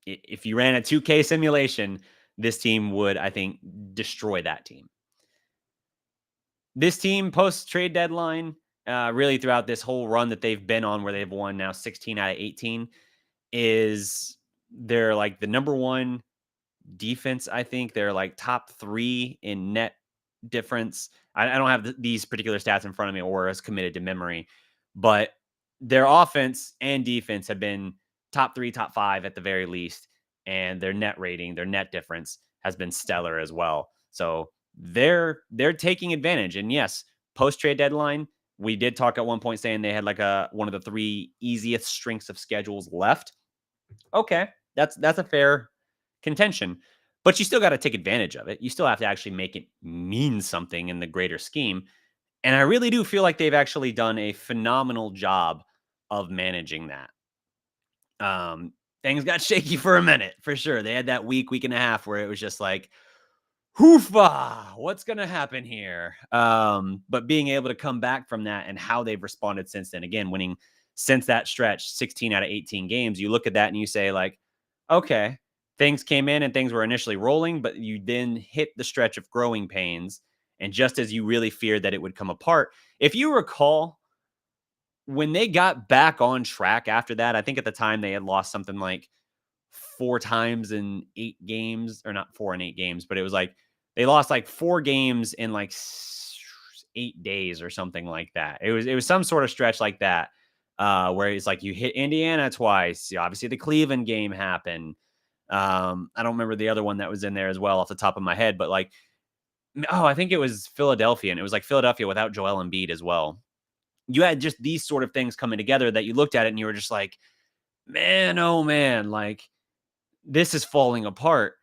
If you ran a 2K simulation, this team would, I think, destroy that team. This team post trade deadline, really throughout this whole run that they've been on, where they've won now 16 out of 18, is they're like the number one defense. I think they're like top 3 in net difference. I don't have these particular stats in front of me or as committed to memory, but their offense and defense have been top 3, top 5 at the very least. And their net rating, their net difference has been stellar as well. So they're taking advantage. And yes, post trade deadline, we did talk at one point saying they had like one of the 3 easiest strengths of schedules left. Okay, that's a fair contention, but you still got to take advantage of it. You still have to actually make it mean something in the greater scheme. And I really do feel like they've actually done a phenomenal job of managing that. Things got shaky for a minute, for sure. They had that week and a half where it was just like, hoofa, what's going to happen here? But being able to come back from that and how they've responded since then, again, winning since that stretch, 16 out of 18 games, you look at that and you say like, okay, things came in and things were initially rolling, but you then hit the stretch of growing pains. And just as you really feared that it would come apart, if you recall, when they got back on track after that, I think at the time they had lost something like 4 times in 8 games, or not 4 in 8 games, but it was like they lost like 4 games in like 8 days or something like that. It was some sort of stretch like that, where it's like you hit Indiana twice. Obviously, the Cleveland game happened. I don't remember the other one that was in there as well off the top of my head, but like, I think it was Philadelphia, and it was like Philadelphia without Joel Embiid as well. You had just these sort of things coming together that you looked at it and you were just like, man, oh man, like this is falling apart.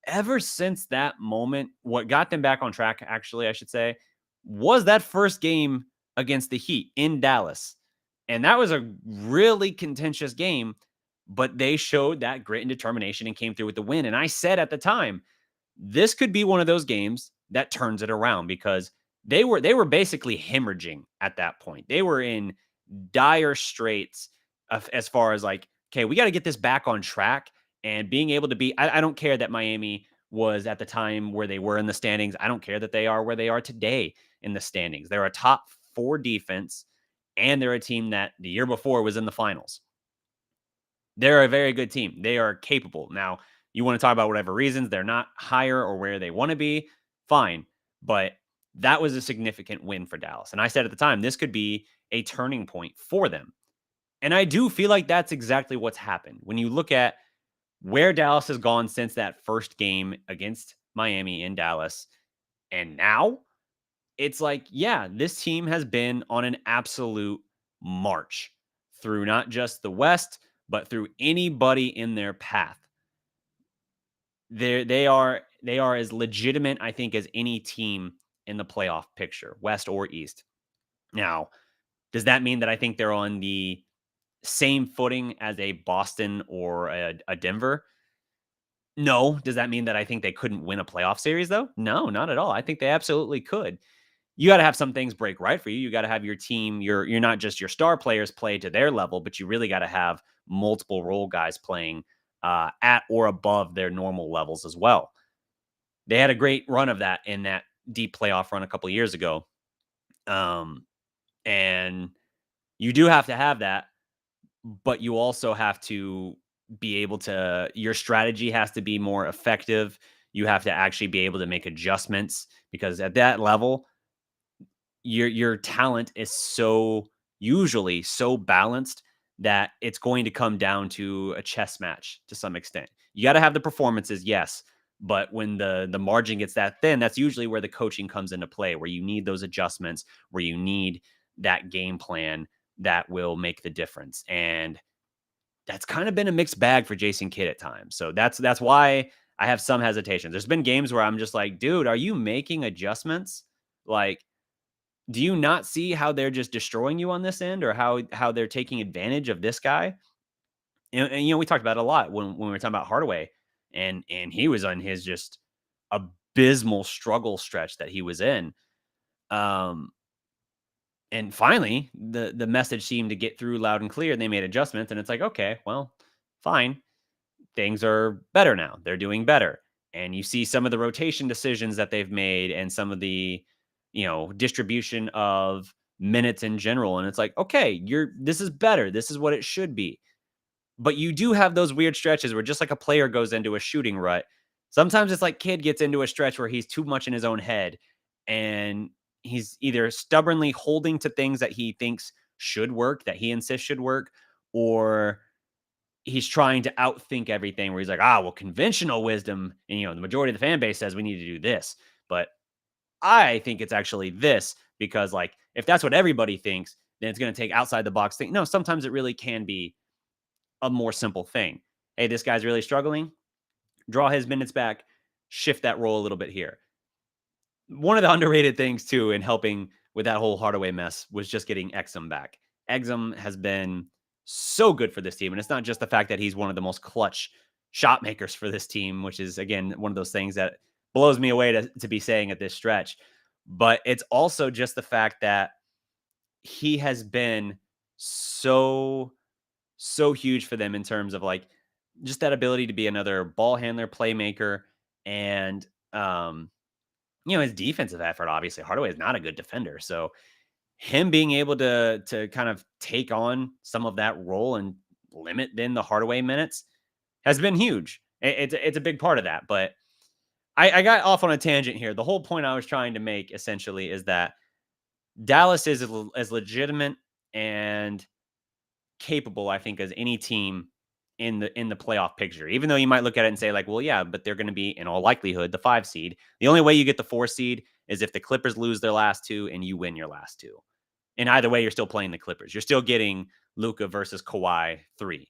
Ever since that moment, what got them back on track, actually, I should say, was that first game against the Heat in Dallas. And that was a really contentious game, but they showed that grit and determination and came through with the win. And I said at the time, this could be one of those games that turns it around, because they were basically hemorrhaging at that point. They were in dire straits as far as like, okay, we got to get this back on track. And being able to be, I don't care that Miami was at the time where they were in the standings. I don't care that they are where they are today in the standings. They're a top 4 defense, and they're a team that the year before was in the finals. They're a very good team. They are capable. Now, you want to talk about whatever reasons they're not higher or where they want to be, fine. But that was a significant win for Dallas. And I said at the time, this could be a turning point for them. And I do feel like that's exactly what's happened. When you look at where Dallas has gone since that first game against Miami in Dallas, and now it's like, yeah, this team has been on an absolute march through not just the West, but through anybody in their path. They are as legitimate, I think, as any team in the playoff picture, West or East. Now, does that mean that I think they're on the same footing as a Boston or a Denver? No. Does that mean that I think they couldn't win a playoff series, though? No, not at all. I think they absolutely could. You got to have some things break right for you. You got to have your team, you're not just your star players play to their level, but you really got to have multiple role guys playing at or above their normal levels as well. They had a great run of that in that deep playoff run a couple of years ago. And you do have to have that, but you also have to be able to, your strategy has to be more effective. You have to actually be able to make adjustments, because at that level, your talent is usually so balanced that it's going to come down to a chess match to some extent. You got to have the performances, yes, but when the margin gets that thin, that's usually where the coaching comes into play, where you need those adjustments, where you need that game plan that will make the difference. And that's kind of been a mixed bag for Jason Kidd at times. So that's why I have some hesitation. There's been games where I'm just like, dude, are you making adjustments? Like, do you not see how they're just destroying you on this end, or how they're taking advantage of this guy? And we talked about it a lot when we were talking about Hardaway, and he was on his just abysmal struggle stretch that he was in. Um, and finally, the message seemed to get through loud and clear. And they made adjustments, and it's like, okay, well, fine, things are better now. They're doing better, and you see some of the rotation decisions that they've made, and some of the distribution of minutes in general. And it's like, okay, this is better. This is what it should be. But you do have those weird stretches where, just like a player goes into a shooting rut, sometimes it's like Kid gets into a stretch where he's too much in his own head, and he's either stubbornly holding to things that he thinks should work, that he insists should work, or he's trying to outthink everything, where he's like, well, conventional wisdom, and the majority of the fan base says we need to do this. But I think it's actually this, because like, if that's what everybody thinks, then it's going to take outside the box thing. No, sometimes it really can be a more simple thing. Hey, this guy's really struggling. Draw his minutes back, shift that role a little bit here. One of the underrated things too in helping with that whole Hardaway mess was just getting Exum back. Exum has been so good for this team, and it's not just the fact that he's one of the most clutch shot makers for this team, which is again one of those things that blows me away to be saying at this stretch, but it's also just the fact that he has been so huge for them in terms of like just that ability to be another ball handler, playmaker, and his defensive effort. Obviously, Hardaway is not a good defender, so him being able to kind of take on some of that role and limit then the Hardaway minutes has been huge. It's a big part of that. But I got off on a tangent here. The whole point I was trying to make essentially is that Dallas is as legitimate and capable, I think, as any team in the playoff picture. Even though you might look at it and say like, well, yeah, but they're going to be in all likelihood the 5 seed. The only way you get the 4 seed is if the Clippers lose their last 2 and you win your last 2. And either way, you're still playing the Clippers. You're still getting Luka versus Kawhi 3,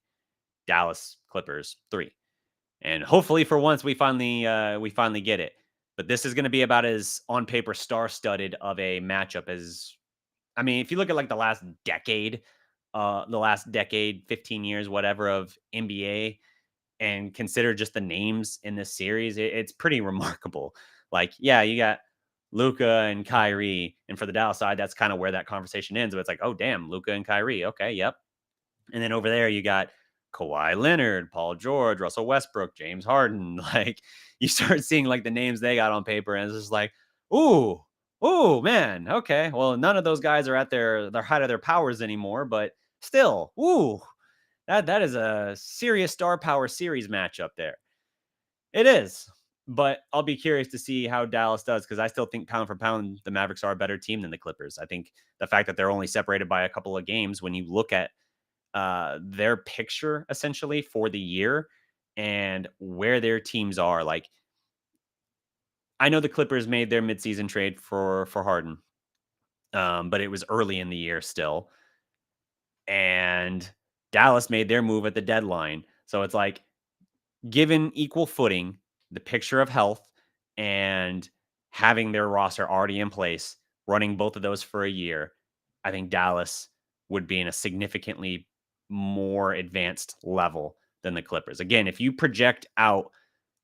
Dallas Clippers 3, and hopefully for once we finally get it. But this is going to be about as on paper star-studded of a matchup as, I mean, if you look at like the last decade, 15 years, whatever, of NBA, and consider just the names in this series, it's pretty remarkable. Like, yeah, you got Luka and Kyrie, and for the Dallas side, that's kind of where that conversation ends. But it's like, oh, damn, Luka and Kyrie. Okay, yep. And then over there, you got Kawhi Leonard, Paul George, Russell Westbrook, James Harden. Like, you start seeing like the names they got on paper, and it's just like, ooh, man, okay. Well, none of those guys are at their height of their powers anymore, but still, ooh, that is a serious star power series matchup there. It is. But I'll be curious to see how Dallas does, because I still think pound for pound, the Mavericks are a better team than the Clippers. I think the fact that they're only separated by a couple of games, when you look at their picture essentially for the year and where their teams are. Like, I know the Clippers made their midseason trade for Harden, but it was early in the year still, and Dallas made their move at the deadline. So it's like, given equal footing, the picture of health, and having their roster already in place, running both of those for a year, I think Dallas would be in a significantly more advanced level than the Clippers. Again, if you project out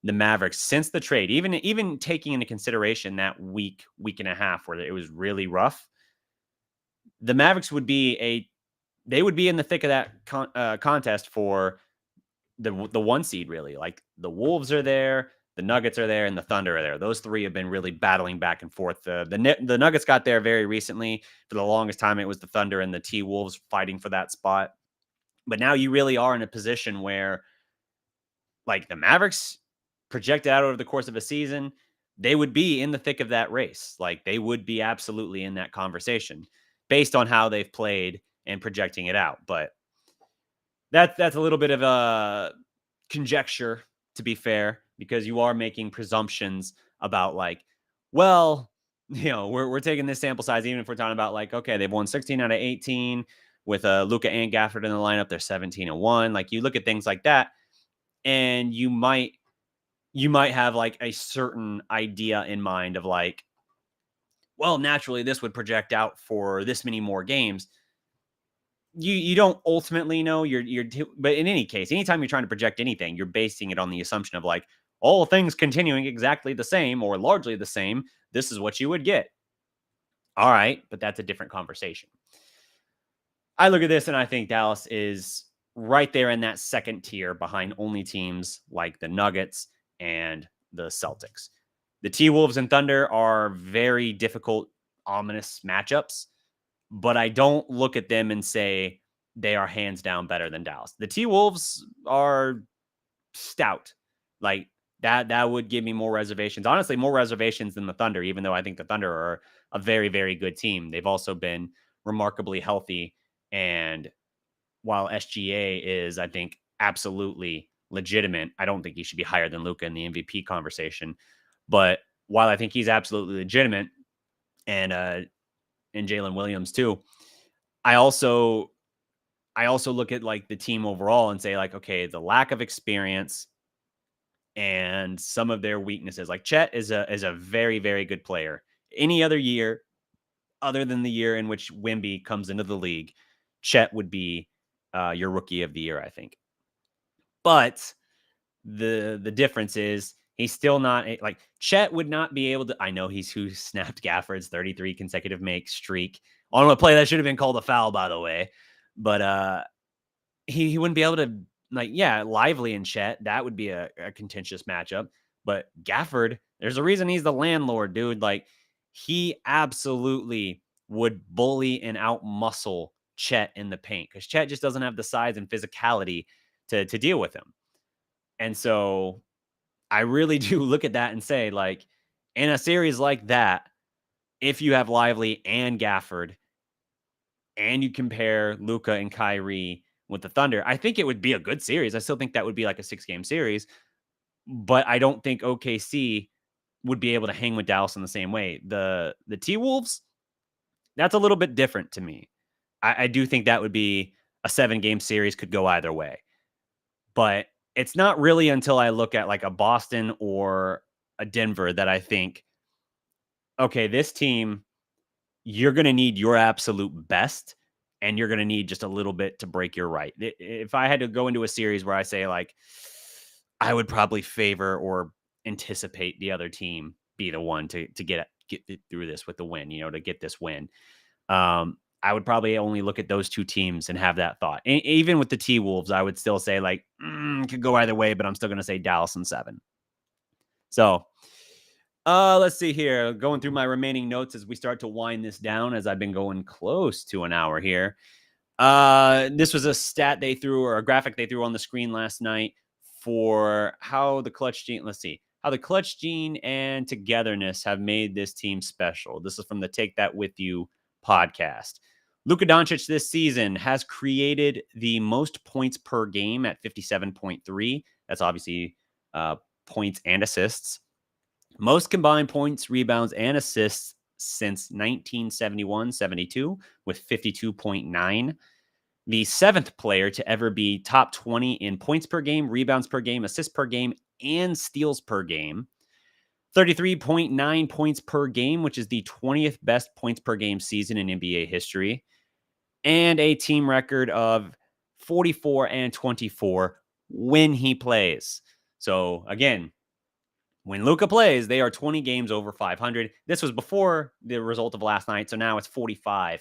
the Mavericks since the trade, even taking into consideration that week and a half where it was really rough, the Mavericks would be in the thick of that contest for the 1 seed, really. Like, the Wolves are there, the Nuggets are there, and the Thunder are there. Those 3 have been really battling back and forth. The Nuggets got there very recently. For the longest time, it was the Thunder and the T-Wolves fighting for that spot. But now you really are in a position where, like, the Mavericks projected out over the course of a season, they would be in the thick of that race. Like, they would be absolutely in that conversation based on how they've played and projecting it out. But that's a little bit of a conjecture, to be fair, because you are making presumptions about like, well, we're taking this sample size, even if we're talking about like, okay, they've won 16 out of 18 with Luka and Gafford in the lineup. They're 17-1. Like, you look at things like that, and you might you might have like a certain idea in mind of like, well, naturally this would project out for this many more games. You don't ultimately know, but in any case, anytime you're trying to project anything, you're basing it on the assumption of like all things continuing exactly the same or largely the same, this is what you would get. All right, but that's a different conversation. I look at this and I think Dallas is right there in that second tier behind only teams like the Nuggets and the Celtics. The T-Wolves and Thunder are very difficult, ominous matchups, but I don't look at them and say they are hands down better than Dallas. The T-Wolves are stout. Like that would give me more reservations. Honestly, more reservations than the Thunder, even though I think the Thunder are a very, very good team. They've also been remarkably healthy. And while SGA is, I think, absolutely legitimate, I don't think he should be higher than Luka in the MVP conversation. But while I think he's absolutely legitimate, and Jalen Williams too, I also look at like the team overall and say like, okay, the lack of experience and some of their weaknesses. Like Chet is a very, very good player. Any other year, other than the year in which Wemby comes into the league, Chet would be your rookie of the year, I think. But the difference is he's still not like Chet would not be able to. I know he's who snapped Gafford's 33 consecutive make streak on a play that should have been called a foul, by the way. But he wouldn't be able to, like, yeah, Lively and Chet, that would be a contentious matchup. But Gafford, there's a reason he's the landlord, dude. Like, he absolutely would bully and outmuscle Chet in the paint because Chet just doesn't have the size and physicality to deal with him. And so I really do look at that and say, like, in a series like that, if you have Lively and Gafford, and you compare Luka and Kyrie with the Thunder, I think it would be a good series. I still think that would be like a 6-game series, but I don't think OKC would be able to hang with Dallas in the same way. The T-Wolves, that's a little bit different to me. I do think that would be a 7-game series, could go either way. But it's not really until I look at like a Boston or a Denver that I think, okay, this team, you're going to need your absolute best and you're going to need just a little bit to break your right. If I had to go into a series where I say like I would probably favor or anticipate the other team be the one to get through this with the win, to get this win. I would probably only look at those two teams and have that thought. And even with the T-Wolves, I would still say like could go either way, but I'm still going to say Dallas in 7. So let's see here. Going through my remaining notes as we start to wind this down, as I've been going close to an hour here. This was a stat they threw, or a graphic they threw on the screen last night for how the clutch gene, let's see, how the clutch gene and togetherness have made this team special. This is from the Take That With You podcast. Luka Doncic this season has created the most points per game at 57.3. That's obviously points and assists. Most combined points, rebounds, and assists since 1971-72 with 52.9. The 7th player to ever be top 20 in points per game, rebounds per game, assists per game, and steals per game. 33.9 points per game, which is the 20th best points per game season in NBA history. And a team record of 44-24 when he plays. So again, when Luka plays, they are 20 games over 500. This was before the result of last night, so now it's 45-24.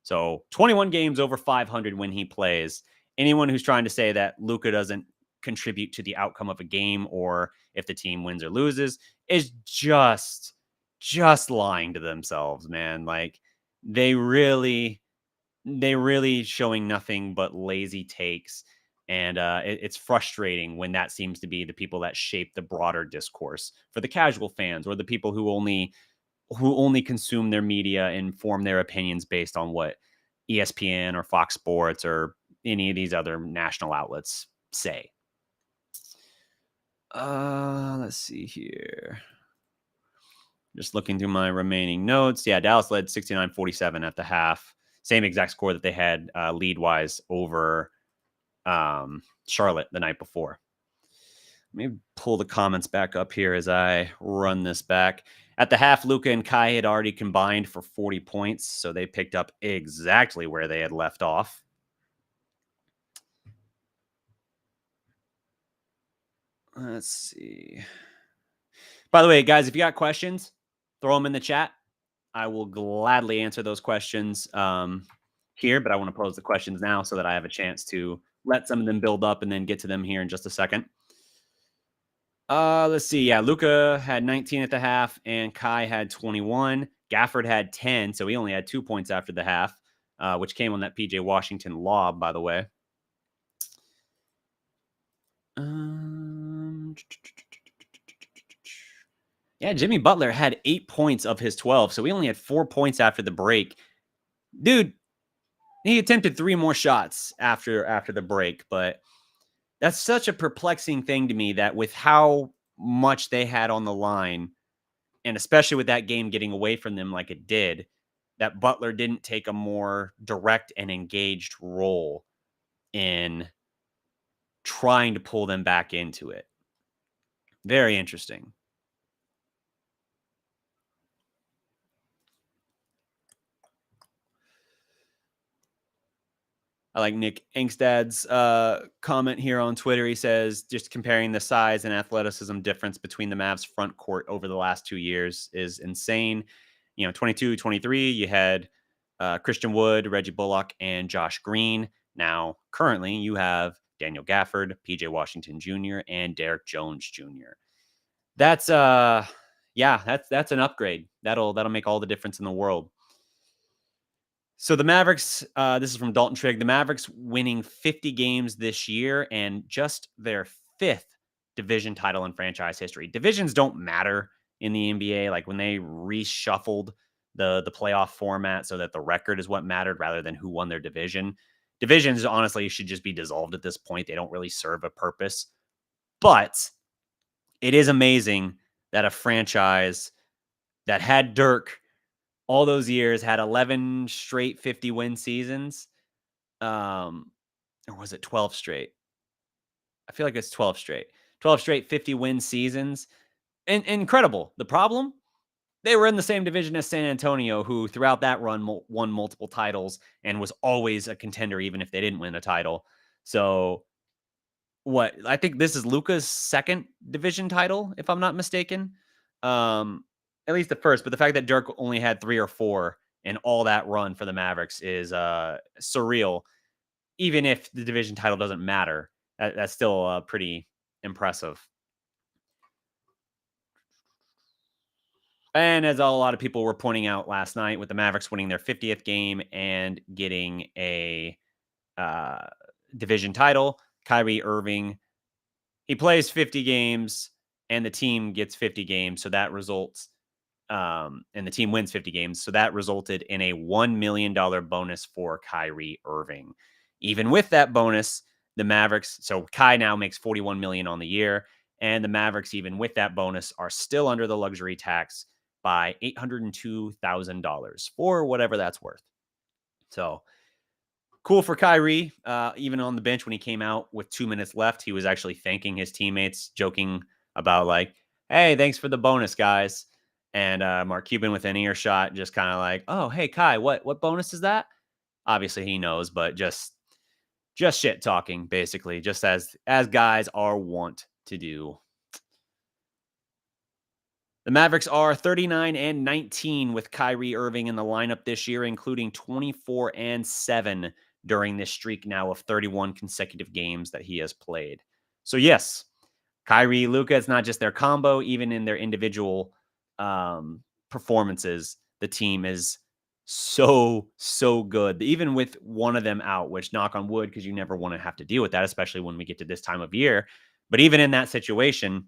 So 21 games over 500 when he plays. Anyone who's trying to say that Luka doesn't contribute to the outcome of a game or if the team wins or loses is just lying to themselves, man. Like they really showing nothing but lazy takes. And it's frustrating when that seems to be the people that shape the broader discourse for the casual fans or the people who only consume their media and form their opinions based on what ESPN or Fox Sports or any of these other national outlets say. Let's see here. Just looking through my remaining notes. Yeah, Dallas led 69-47 at the half. Same exact score that they had lead-wise over Charlotte the night before. Let me pull the comments back up here as I run this back. At the half, Luka and Kai had already combined for 40 points, so they picked up exactly where they had left off. Let's see. By the way, guys, if you got questions, throw them in the chat. I will gladly answer those questions here, but I want to pose the questions now so that I have a chance to let some of them build up and then get to them here in just a second. Let's see. Yeah, Luka had 19 at the half, and Kai had 21. Gafford had 10, so he only had 2 points after the half, which came on that PJ Washington lob, by the way. Yeah, Jimmy Butler had 8 points of his 12, so he only had 4 points after the break. Dude, he attempted 3 more shots after the break, but that's such a perplexing thing to me that with how much they had on the line, and especially with that game getting away from them like it did, that Butler didn't take a more direct and engaged role in trying to pull them back into it. Very interesting. I like Nick Engstad's comment here on Twitter. He says, just comparing the size and athleticism difference between the Mavs front court over the last 2 years is insane. 22, 23, you had Christian Wood, Reggie Bullock, and Josh Green. Now, currently, you have Daniel Gafford, PJ Washington Jr., and Derek Jones Jr. That's that's an upgrade. That'll make all the difference in the world. So the Mavericks, this is from Dalton Trigg. The Mavericks winning 50 games this year and just their 5th division title in franchise history. Divisions don't matter in the NBA. Like when they reshuffled the playoff format so that the record is what mattered rather than who won their division. Divisions honestly should just be dissolved at this point. They don't really serve a purpose. But it is amazing that a franchise that had Dirk all those years, had 11 straight 50-win seasons. Or was it 12 straight? I feel like it's 12 straight. 12 straight 50-win seasons. Incredible. The problem? They were in the same division as San Antonio, who throughout that run won multiple titles and was always a contender, even if they didn't win a title. So, I think this is Luka's 2nd division title, if I'm not mistaken. At least the first, but the fact that Dirk only had 3 or 4 in all that run for the Mavericks is surreal. Even if the division title doesn't matter, that's still pretty impressive. And as a lot of people were pointing out last night, with the Mavericks winning their 50th game and getting a division title, Kyrie Irving, he plays 50 games and the team gets 50 games. So that results and the team wins 50 games. So that resulted in a $1 million bonus for Kyrie Irving. Even with that bonus, the Mavericks, so Kai now makes $41 million on the year, and the Mavericks, even with that bonus, are still under the luxury tax by $802,000 for whatever that's worth. So cool for Kyrie. Even on the bench when he came out with 2 minutes left, he was actually thanking his teammates, joking about like, hey, thanks for the bonus, guys. And Mark Cuban within earshot, just kind of like, oh, hey, Kai, what bonus is that? Obviously he knows, but just shit talking, basically, just as guys are wont to do. The Mavericks are 39-19 with Kyrie Irving in the lineup this year, including 24-7 during this streak now of 31 consecutive games that he has played. So yes, Kyrie, Luka, it's not just their combo. Even in their individual performances, the team is so good. Even with one of them out, which knock on wood, because you never want to have to deal with that, especially when we get to this time of year. But even in that situation,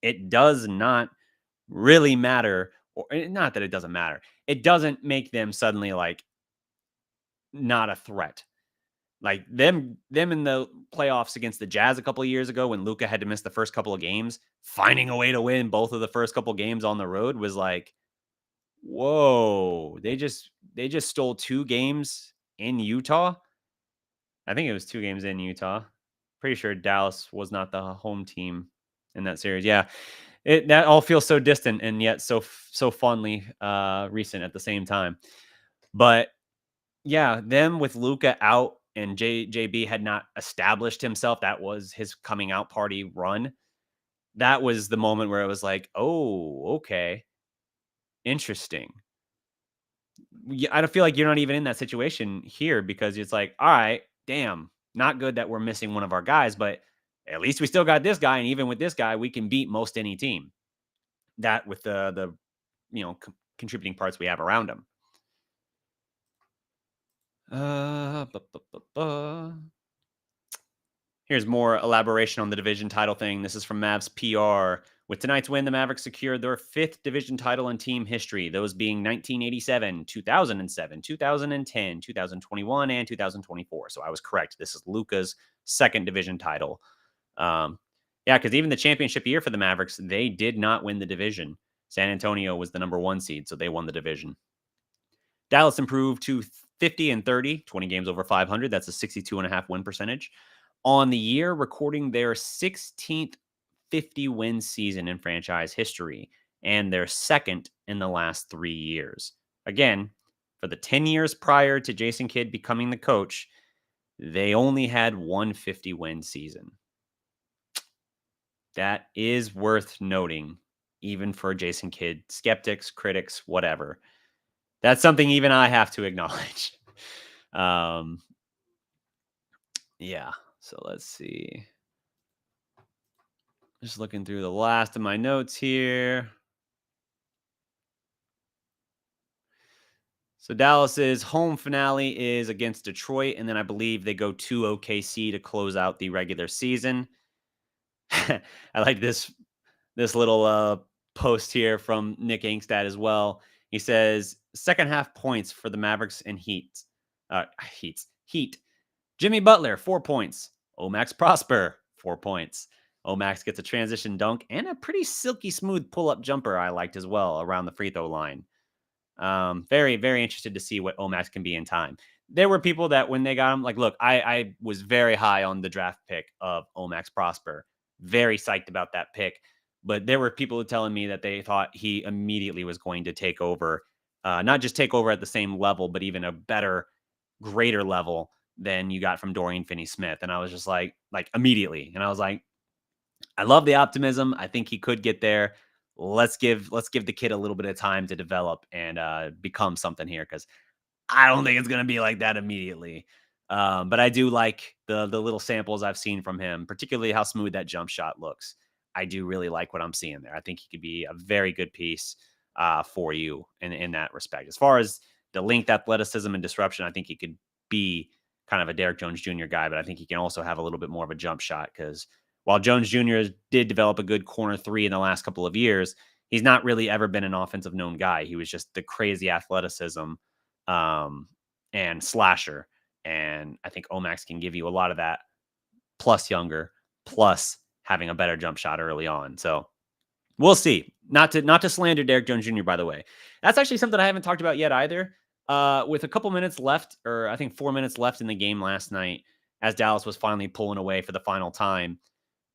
it does not really matter, or not that it doesn't matter. It doesn't make them suddenly like not a threat. Like them in the playoffs against the Jazz a couple of years ago when Luka had to miss the first couple of games, finding a way to win both of the first couple games on the road was like, whoa, they just stole 2 games in Utah. I think it was 2 games in Utah. Pretty sure Dallas was not the home team in that series. Yeah, that all feels so distant and yet so fondly recent at the same time. But yeah, them with Luka out and JB had not established himself. That was his coming out party run. That was the moment where it was like, oh, okay, interesting. I don't feel like you're not even in that situation here because it's like, all right, damn, not good that we're missing one of our guys, but at least we still got this guy, and even with this guy, we can beat most any team. That with the contributing parts we have around him. Uh, bu- bu- bu- bu- Here's more elaboration on the division title thing. This is from Mavs PR. With tonight's win, the Mavericks secured their 5th division title in team history, those being 1987, 2007, 2010, 2021, and 2024. So I was correct. This is Luka's 2nd division title. Yeah, because even the championship year for the Mavericks, they did not win the division. San Antonio was the number 1 seed, so they won the division. Dallas improved to 50 and 30, 20 games over 500. That's a 62.5 win percentage on the year, recording their 16th 50-win season in franchise history and their 2nd in the last 3 years. Again, for the 10 years prior to Jason Kidd becoming the coach, they only had one 50-win season. That is worth noting, even for Jason Kidd skeptics, critics, whatever. That's something even I have to acknowledge. Yeah, so let's see. Just looking through the last of my notes here. So Dallas's home finale is against Detroit, and then I believe they go to OKC to close out the regular season. I like this little post here from Nick Angstad as well. He says, second half points for the Mavericks and Heat. Heat. Jimmy Butler, 4 points. Omax Prosper, 4 points. Omax gets a transition dunk and a pretty silky smooth pull-up jumper I liked as well around the free throw line. Very, very interested to see what Omax can be in time. There were people that when they got him, like, look, I was very high on the draft pick of Omax Prosper. Very psyched about that pick. But there were people telling me that they thought he immediately was going to take over, not just take over at the same level, but even a better, greater level than you got from Dorian Finney-Smith. And I was just like immediately. And I was like, I love the optimism. I think he could get there. Let's give the kid a little bit of time to develop and become something here because I don't think it's gonna be like that immediately. But I do like the little samples I've seen from him, particularly how smooth that jump shot looks. I do really like what I'm seeing there. I think he could be a very good piece for you in that respect. As far as the length, athleticism, and disruption, I think he could be kind of a Derek Jones Jr. guy, but I think he can also have a little bit more of a jump shot because while Jones Jr. did develop a good corner three in the last couple of years, he's not really ever been an offensive known guy. He was just the crazy athleticism and slasher. And I think Omax can give you a lot of that, plus younger, plus having a better jump shot early on. So we'll see. Not to slander Derek Jones Jr., by the way. That's actually something I haven't talked about yet either. With a couple minutes left, or I think 4 minutes left in the game last night, as Dallas was finally pulling away for the final time,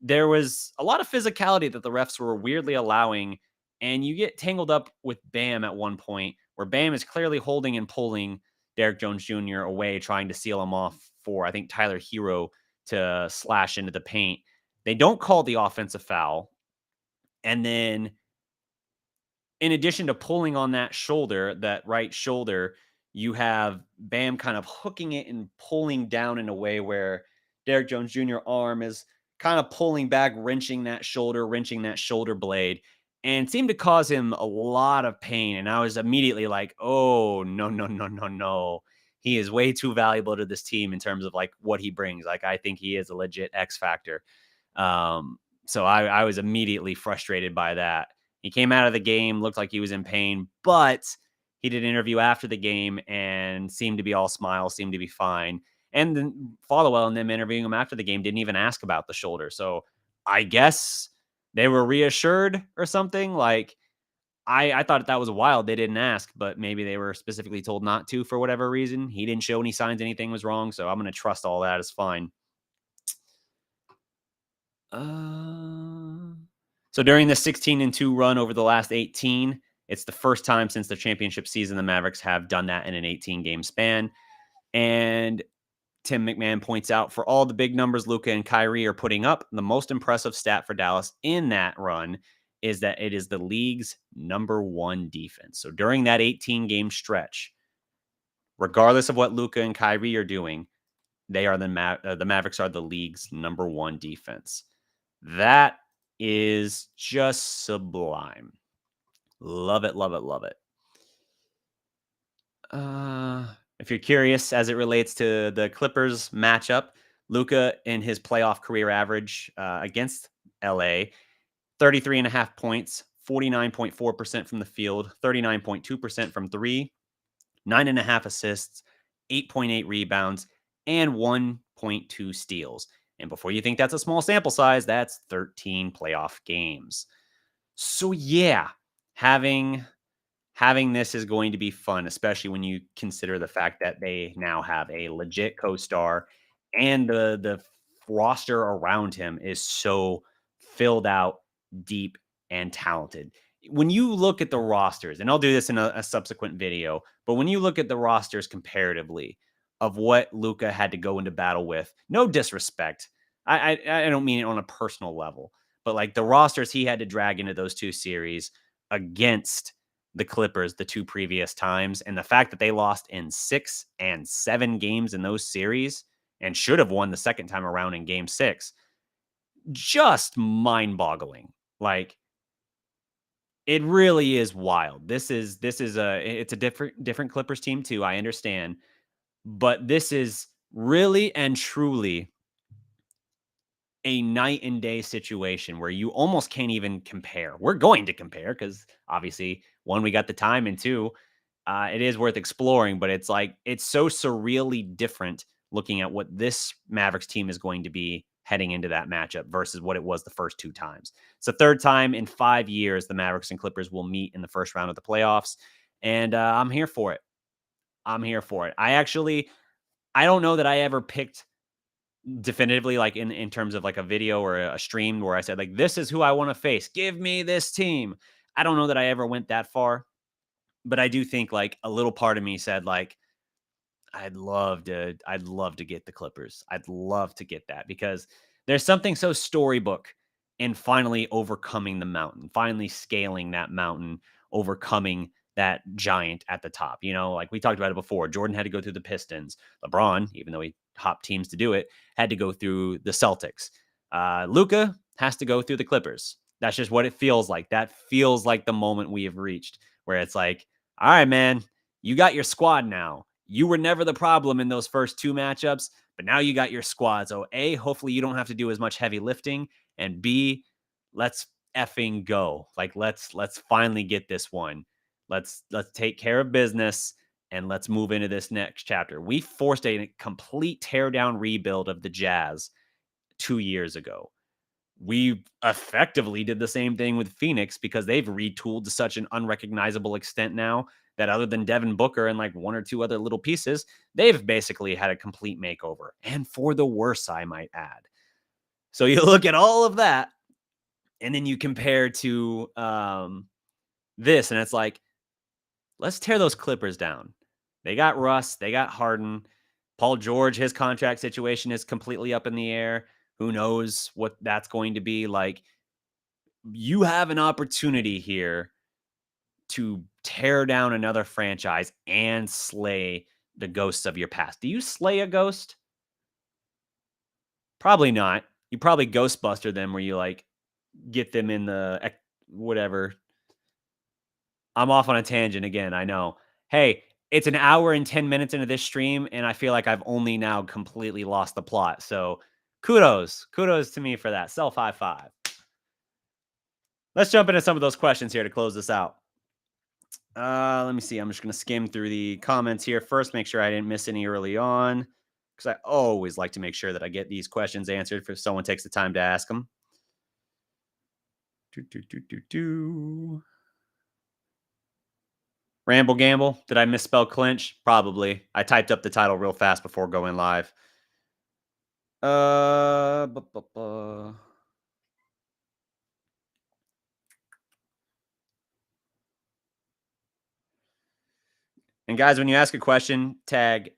there was a lot of physicality that the refs were weirdly allowing, and you get tangled up with Bam at one point, where Bam is clearly holding and pulling Derek Jones Jr. away, trying to seal him off for, I think, Tyler Hero to slash into the paint. They don't call the offensive foul. And then in addition to pulling on that shoulder, that right shoulder, you have Bam kind of hooking it and pulling down in a way where Derek Jones Jr. arm is kind of pulling back, wrenching that shoulder blade, and seemed to cause him a lot of pain. And I was immediately like, oh, no, no, no, no, no. He is way too valuable to this team in terms of like what he brings. Like, I think he is a legit X factor. So I was immediately frustrated by that. He came out of the game, looked like he was in pain, but he did an interview after the game and seemed to be all smiles, seemed to be fine. And then Followell and them interviewing him after the game didn't even ask about the shoulder. So I guess they were reassured or something. Like I thought that was wild. They didn't ask, but maybe they were specifically told not to for whatever reason. He didn't show any signs anything was wrong. So I'm going to trust all that is fine. So during the 16-2 run over the last 18, it's the first time since the championship season the Mavericks have done that in an 18-game span. And Tim McMahon points out for all the big numbers Luka and Kyrie are putting up, the most impressive stat for Dallas in that run is that it is the league's #1 defense. So during that 18-game stretch, regardless of what Luka and Kyrie are doing, they are the Mavericks are the league's #1 defense. That is just sublime. Love it, love it, love it. If you're curious as it relates to the Clippers matchup, Luka in his playoff career average against LA, 33.5 points, 49.4% from the field, 39.2% from three, 9.5 assists, 8.8 rebounds, and 1.2 steals. And before you think that's a small sample size, that's 13 playoff games. So yeah, having this is going to be fun, especially when you consider the fact that they now have a legit co-star and the roster around him is so filled out, deep, and talented. When you look at the rosters, and I'll do this in a subsequent video, but when you look at the rosters comparatively of what Luka had to go into battle with, no disrespect. I don't mean it on a personal level, but like the rosters he had to drag into those two series against the Clippers the two previous times, and the fact that they lost in 6 and 7 games in those series and should have won the second time around in game 6, just mind-boggling. Like, it really is wild. It's a different Clippers team too, I understand, but this is really and truly a night and day situation where you almost can't even compare. We're going to compare because obviously, one, we got the time, and two, it is worth exploring. But it's like it's so surreally different looking at what this Mavericks team is going to be heading into that matchup versus what it was the first two times. It's the third time in 5 years the Mavericks and Clippers will meet in the first round of the playoffs, and I'm here for it. I'm here for it. I don't know that I ever picked definitively, like in terms of like a video or a stream where I said like this is who I want to face. Give me this team. I don't know that I ever went that far, but I do think like a little part of me said like I'd love to get the Clippers. I'd love to get that because there's something so storybook in finally overcoming the mountain, finally scaling that mountain, overcoming that giant at the top. You know, like we talked about it before. Jordan had to go through the Pistons. LeBron, even though he hopped teams to do it, had to go through the Celtics. Luka has to go through the Clippers. That's just what it feels like. That feels like the moment we have reached where it's like, all right, man, you got your squad now. You were never the problem in those first two matchups, but now you got your squad. So A, hopefully you don't have to do as much heavy lifting, and B, let's effing go. Like let's finally get this one. Let's take care of business and let's move into this next chapter. We forced a complete teardown rebuild of the Jazz 2 years ago. We effectively did the same thing with Phoenix because they've retooled to such an unrecognizable extent now that other than Devin Booker and like one or two other little pieces, they've basically had a complete makeover, and for the worse, I might add. So you look at all of that, and then you compare to this, and it's like, let's tear those Clippers down. They got Russ, they got Harden. Paul George, his contract situation is completely up in the air. Who knows what that's going to be like? You have an opportunity here to tear down another franchise and slay the ghosts of your past. Do you slay a ghost? Probably not. You probably Ghostbuster them where you like get them in the whatever. I'm off on a tangent again. I know. Hey, it's an hour and 10 minutes into this stream, and I feel like I've only now completely lost the plot. So kudos to me for that. Self high five. Let's jump into some of those questions here to close this out. Let me see. I'm just going to skim through the comments here first, make sure I didn't miss any early on, because I always like to make sure that I get these questions answered if someone takes the time to ask them. Ramble Gamble. Did I misspell clinch? Probably. I typed up the title real fast before going live. And guys, when you ask a question, tag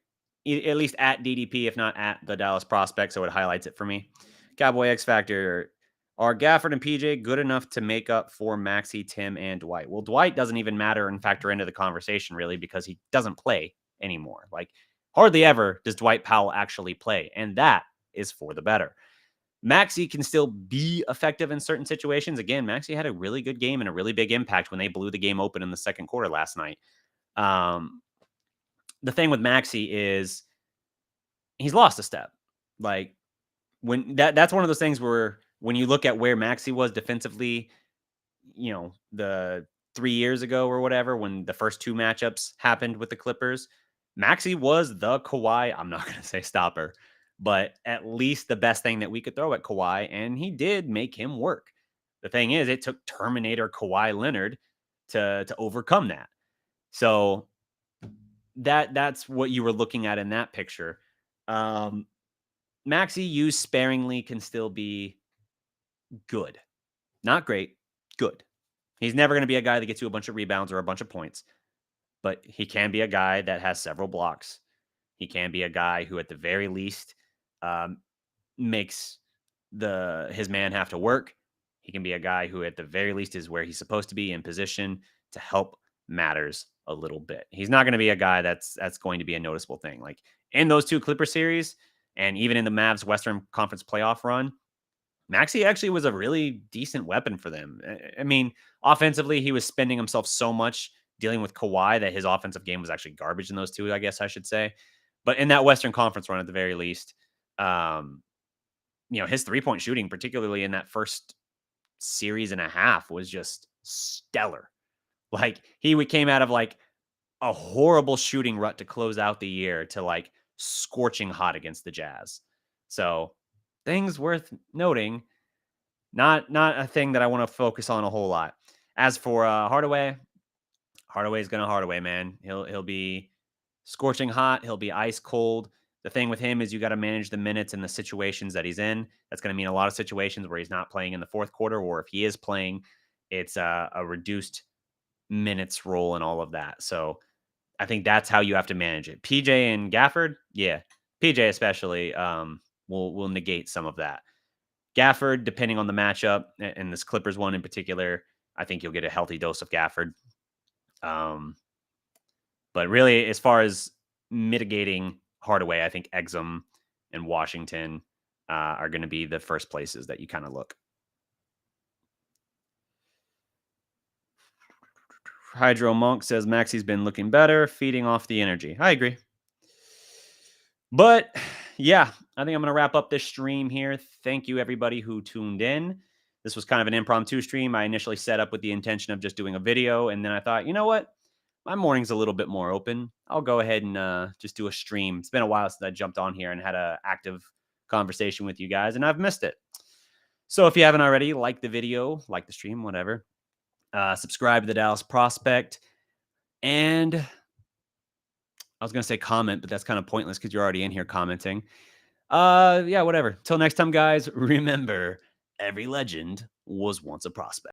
at least at DDP, if not at the Dallas Prospect, so it highlights it for me. Cowboy X Factor. Are Gafford and PJ good enough to make up for Maxey, Tim, and Dwight? Well, Dwight doesn't even matter and factor into the conversation really because he doesn't play anymore. Like hardly ever does Dwight Powell actually play, and that is for the better. Maxey can still be effective in certain situations. Again, Maxey had a really good game and a really big impact when they blew the game open in the second quarter last night. The thing with Maxey is he's lost a step. Like when that's one of those things where when you look at where Maxey was defensively, the 3 years ago or whatever, when the first two matchups happened with the Clippers, Maxey was the Kawhi. I'm not going to say stopper, but at least the best thing that we could throw at Kawhi, and he did make him work. The thing is, it took Terminator Kawhi Leonard to overcome that. So that's what you were looking at in that picture. Maxey used sparingly can still be good. Not great, good. He's never going to be a guy that gets you a bunch of rebounds or a bunch of points, but he can be a guy that has several blocks. He can be a guy who, at the very least, makes his man have to work. He can be a guy who, at the very least, is where he's supposed to be in position to help matters a little bit. He's not going to be a guy that's going to be a noticeable thing. Like in those two Clipper series, and even in the Mavs Western Conference playoff run, Maxey actually was a really decent weapon for them. I mean, offensively, he was spending himself so much dealing with Kawhi that his offensive game was actually garbage in those two, I guess I should say. But in that Western Conference run, at the very least, his three-point shooting, particularly in that first series and a half, was just stellar. Like he came out of like a horrible shooting rut to close out the year to like scorching hot against the Jazz. So things worth noting. Not a thing that I want to focus on a whole lot. As for Hardaway's gonna Hardaway, man. He'll be scorching hot. He'll be ice cold. The thing with him is you got to manage the minutes and the situations that he's in. That's going to mean a lot of situations where he's not playing in the fourth quarter, or if he is playing, it's a reduced minutes role and all of that. So I think that's how you have to manage it. PJ and Gafford, yeah, PJ especially will negate some of that. Gafford, depending on the matchup, and this Clippers one in particular, I think you'll get a healthy dose of Gafford. But really, as far as mitigating Hardaway, I think Exum and Washington are going to be the first places that you kind of look. Hydro Monk says Maxey's been looking better, feeding off the energy. I agree. But yeah, I think I'm going to wrap up this stream here. Thank you, everybody who tuned in. This was kind of an impromptu stream. I initially set up with the intention of just doing a video, and then I thought, you know what? My morning's a little bit more open. I'll go ahead and just do a stream. It's been a while since I jumped on here and had an active conversation with you guys, and I've missed it. So if you haven't already, like the video, like the stream, whatever. Subscribe to the Dallas Prospect. And I was going to say comment, but that's kind of pointless because you're already in here commenting. Yeah, whatever. Till next time, guys, remember, every legend was once a prospect.